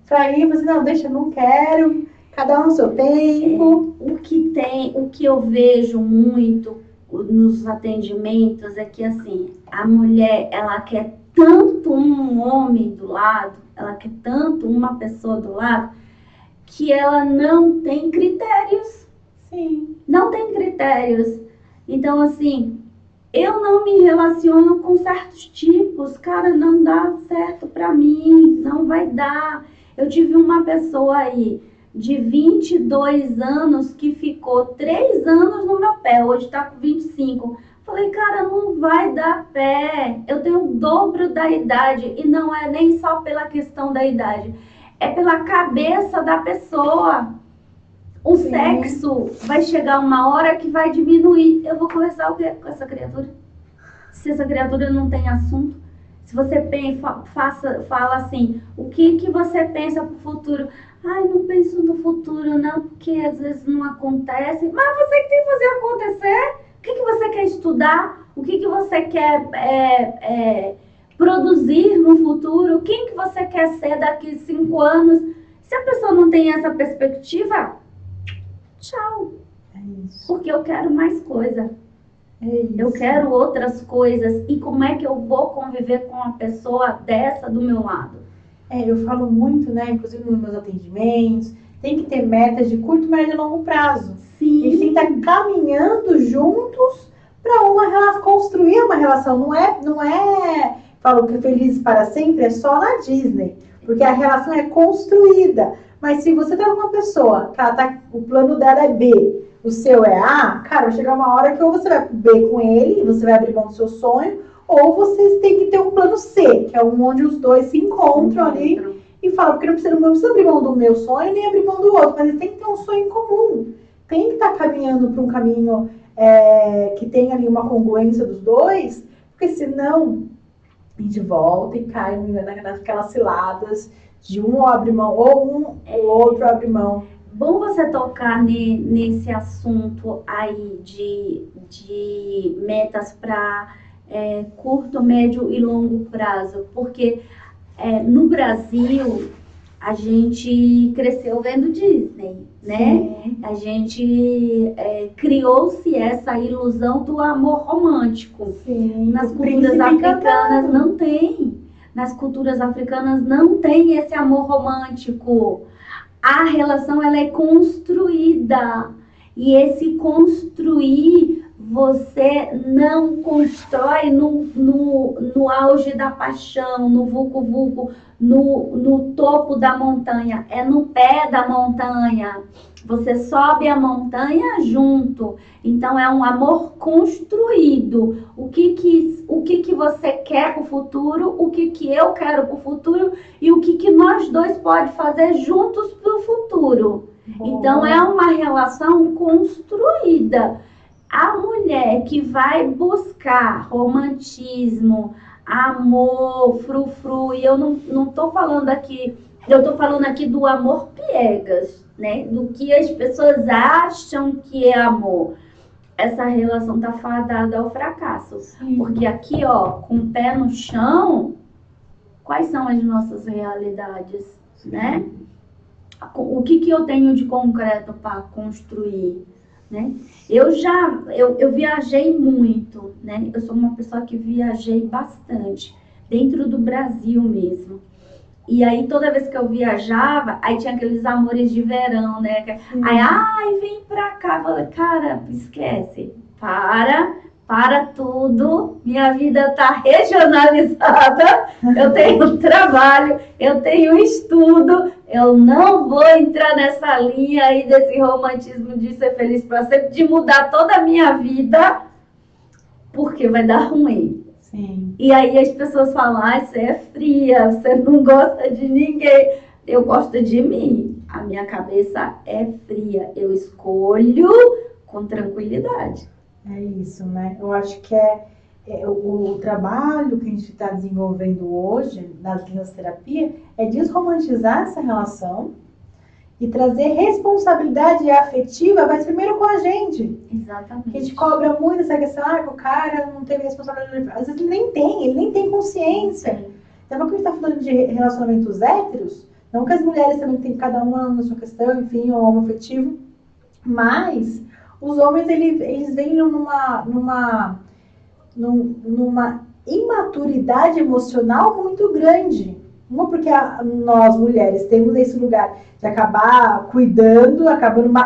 Pra ir, você não, deixa, eu não quero, cada um no seu tempo. O que eu vejo muito nos atendimentos é que assim, a mulher, ela quer tanto um homem do lado, ela quer tanto uma pessoa do lado, que ela não tem critérios. Sim. Não tem critérios. Então, assim, eu não me relaciono com certos tipos, cara, não dá certo pra mim, não vai dar. Eu tive uma pessoa aí de 22 anos que ficou 3 anos no meu pé, hoje tá com 25. Falei, cara, não vai dar pé, eu tenho o dobro da idade e não é nem só pela questão da idade, é pela cabeça da pessoa. O sexo vai chegar uma hora que vai diminuir. Eu vou conversar o quê com essa criatura? Se essa criatura não tem assunto. Se você fala assim, o que você pensa pro futuro? Ai, não penso no futuro não, porque às vezes não acontece. Mas você que tem que fazer acontecer. O que você quer estudar? O que você quer produzir no futuro? Quem que você quer ser daqui a 5 anos? Se a pessoa não tem essa perspectiva, tchau. É isso. Porque eu quero mais coisa. É isso. Eu quero outras coisas. E como é que eu vou conviver com uma pessoa dessa do meu lado? Eu falo muito, né? Inclusive nos meus atendimentos, tem que ter metas de curto, médio e longo prazo. Sim. E tem que estar caminhando juntos para construir uma relação. Não é, falo que feliz para sempre, é só na Disney. Porque a relação é construída. Mas se você tá com uma pessoa que o plano dela é B, o seu é A, cara, vai chegar uma hora que ou você vai pro B com ele, você vai abrir mão do seu sonho, ou vocês têm que ter um plano C, que é onde os dois se encontram ali e falam, porque não precisa abrir mão do meu sonho nem abrir mão do outro, mas eles têm que ter um sonho em comum. Tem que estar caminhando para um caminho que tem ali uma congruência dos dois, porque senão a gente volta e cai naquelas ciladas de um abre mão, ou o outro abre mão. Bom você tocar nesse assunto aí de metas para curto, médio e longo prazo, porque no Brasil a gente cresceu vendo Disney, né? Sim. A gente criou-se essa ilusão do amor romântico. Sim. Nas culturas africanas não tem. Nas culturas africanas não tem esse amor romântico. A relação ela é construída. E esse construir você não constrói no auge da paixão, no vulco-vulco, no topo da montanha, é no pé da montanha. Você sobe a montanha junto. Então é um amor construído. O que você quer para o futuro, o que eu quero para o futuro e o que nós dois pode fazer juntos para o futuro. Então é uma relação construída. A mulher que vai buscar romantismo, amor, frufru, e eu não tô falando aqui, eu tô falando aqui do amor piegas, né? Do que as pessoas acham que é amor. Essa relação tá fadada ao fracasso. Sim. Porque aqui, ó, com o pé no chão, quais são as nossas realidades, né? O que eu tenho de concreto para construir, né? Eu viajei muito, né? Eu sou uma pessoa que viajei bastante, dentro do Brasil mesmo. E aí, toda vez que eu viajava, aí tinha aqueles amores de verão, né? Aí, ai, vem pra cá. Eu falei, cara, esquece. Para tudo. Minha vida tá regionalizada. Eu tenho trabalho, eu tenho estudo. Eu não vou entrar nessa linha aí desse romantismo de ser feliz pra sempre, de mudar toda a minha vida, porque vai dar ruim. Sim. E aí as pessoas falam, você é fria, você não gosta de ninguém. Eu gosto de mim. A minha cabeça é fria. Eu escolho com tranquilidade. É isso, né? Eu acho que o trabalho que a gente está desenvolvendo hoje nas linhas de terapia é desromantizar essa relação e trazer responsabilidade afetiva, mas primeiro com a gente. Exatamente. Porque a gente cobra muito essa questão, que o cara não teve responsabilidade. Às vezes ele nem tem consciência. Sim. Então, quando a gente está falando de relacionamentos héteros, não que as mulheres também têm cada uma na sua questão, enfim, o homoafetivo, mas os homens, eles vêm numa imaturidade emocional muito grande. Uma porque nós, mulheres, temos esse lugar de acabar cuidando,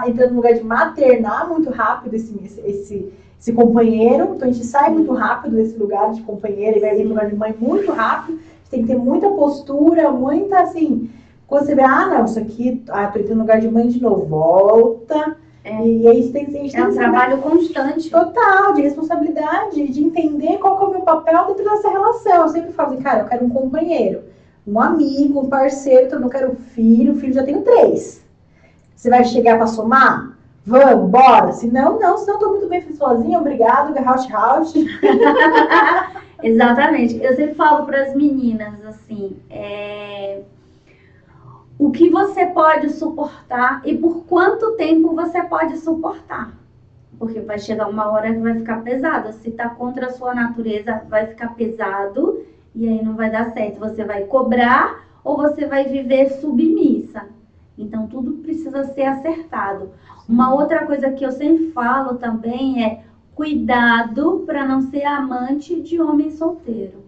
entrando no lugar de maternar muito rápido esse companheiro. Então a gente sai muito rápido desse lugar de companheiro e vai ir no lugar de mãe muito rápido. A gente tem que ter muita postura, muita assim. Quando você vê, não, isso aqui, tô entrando no lugar de mãe de novo, volta. E aí a gente tem um trabalho constante. Total, de responsabilidade, de entender qual que é o meu papel dentro dessa relação. Eu sempre falo assim, cara, eu quero um companheiro, um amigo, um parceiro, eu não quero um filho já tenho 3. Você vai chegar para somar? Vamos, bora. Senão eu tô muito bem sozinha, obrigado, house. Exatamente. Eu sempre falo para as meninas, assim, o que você pode suportar e por quanto tempo você pode suportar. Porque vai chegar uma hora que vai ficar pesado. Se tá contra a sua natureza, vai ficar pesado e aí não vai dar certo. Você vai cobrar ou você vai viver submissa. Então, tudo precisa ser acertado. Uma outra coisa que eu sempre falo também é cuidado para não ser amante de homem solteiro.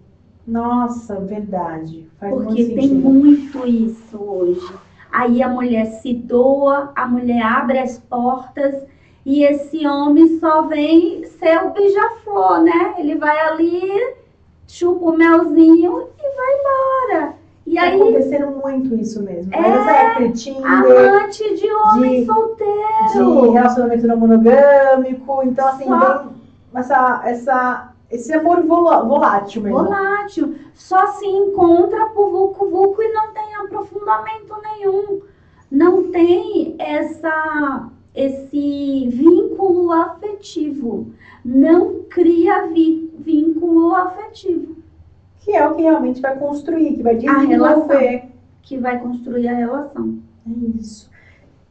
Nossa, verdade. Faz porque muito tem sentido. muito isso hoje. Aí a mulher se doa, a mulher abre as portas e esse homem só vem ser o beija-flor, né? Ele vai ali, chupa o melzinho e vai embora. E Tá aí, acontecendo muito isso mesmo. Mas essa época de Tinder, amante de homem solteiro. de relacionamento não monogâmico. Então, assim, Só- vem esse amor volátil mesmo. Volátil. Só se encontra por vulco-vulco e não tem aprofundamento nenhum. Não tem esse vínculo afetivo. Não cria vínculo afetivo. Que é o que realmente vai construir, que vai A relação. desenvolver. Que vai construir a relação. É isso.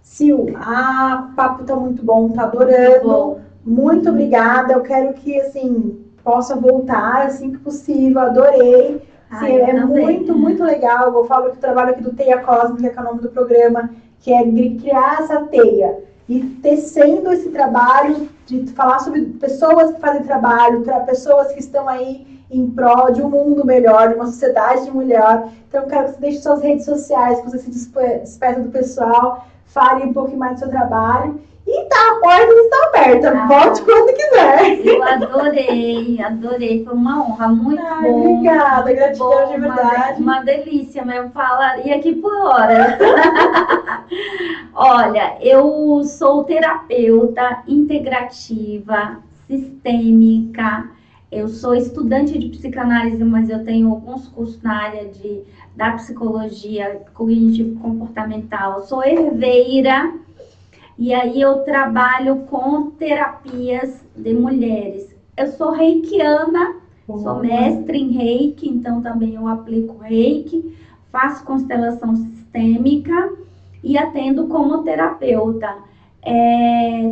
Sil, o papo tá muito bom, tá adorando. Bom. Muito obrigada. Eu quero que, assim, possa voltar assim que possível. Adorei. Sim, Eu é também. muito, muito legal. Eu falo que o trabalho aqui do Teia Cósmica, que é o nome do programa, que é criar essa teia. E tecendo esse trabalho de falar sobre pessoas que fazem trabalho, pessoas que estão aí em prol de um mundo melhor, de uma sociedade melhor. Então, eu quero que você deixe suas redes sociais, que você se despeça do pessoal, fale um pouquinho mais do seu trabalho. A porta está aberta, volte quando quiser. Eu adorei, foi uma honra, muito bom. Obrigada, muito gratidão bom, de verdade. Uma delícia, mas eu falaria aqui por horas. Olha, eu sou terapeuta integrativa, sistêmica, eu sou estudante de psicanálise, mas eu tenho alguns cursos na área da psicologia cognitivo-comportamental, sou herveira. E aí eu trabalho com terapias de mulheres. Eu sou reikiana, sou mestre em reiki, então também eu aplico reiki, faço constelação sistêmica e atendo como terapeuta.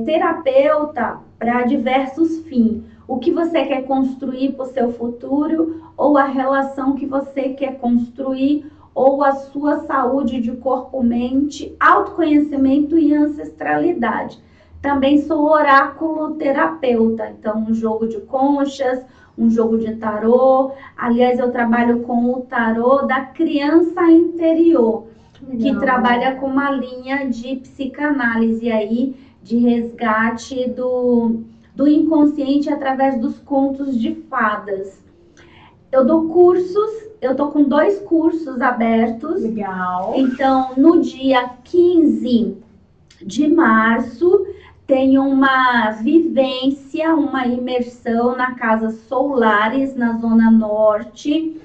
Terapeuta para diversos fins. O que você quer construir para o seu futuro ou a relação que você quer construir ou a sua saúde de corpo, mente, autoconhecimento e ancestralidade. Também sou oráculo terapeuta, então um jogo de conchas, um jogo de tarô. Aliás, eu trabalho com o tarô da criança interior, que trabalha com uma linha de psicanálise aí, de resgate do inconsciente através dos contos de fadas. Eu dou cursos, eu tô com 2 cursos abertos. Legal. Então, no dia 15 de março, tem uma vivência, uma imersão na Casa Solares, na Zona Norte.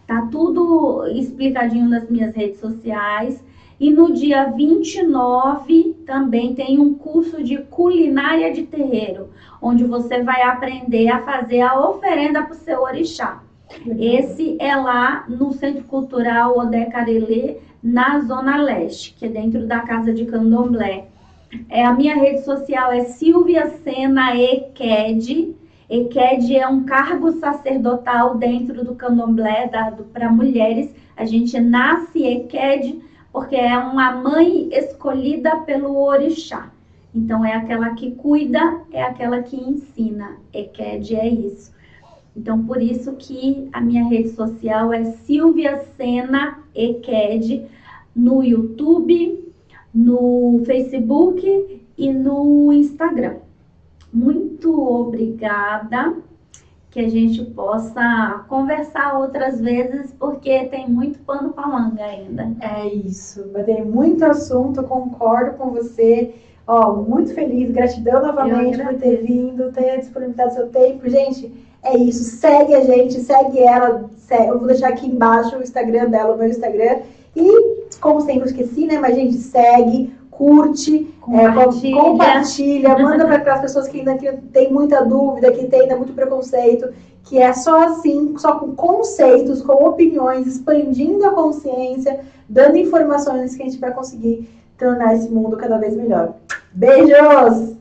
Tá tudo explicadinho nas minhas redes sociais. E no dia 29 também tem um curso de culinária de terreiro, onde você vai aprender a fazer a oferenda para o seu orixá. Esse é lá no Centro Cultural Odé Carelê, na Zona Leste, que é dentro da Casa de Candomblé. A minha rede social é Silvia Sena Eked. Eked é um cargo sacerdotal dentro do Candomblé, dado para mulheres. A gente nasce Eked porque é uma mãe escolhida pelo orixá. Então é aquela que cuida, é aquela que ensina. Eked é isso. Então, por isso que a minha rede social é Silvia Sena Eked, no YouTube, no Facebook e no Instagram. Muito obrigada, que a gente possa conversar outras vezes, porque tem muito pano para manga ainda. É isso, vai ter muito assunto, concordo com você. Muito feliz, gratidão novamente por ter vindo, ter disponibilizado seu tempo. Gente, é isso, segue a gente, segue ela, eu vou deixar aqui embaixo o Instagram dela, o meu Instagram. E, como sempre, eu esqueci, né, mas gente, segue, curte, compartilha, manda para aquelas pessoas que ainda tem muita dúvida, que tem ainda muito preconceito, que é só assim, só com conceitos, com opiniões, expandindo a consciência, dando informações que a gente vai conseguir tornar esse mundo cada vez melhor. Beijos!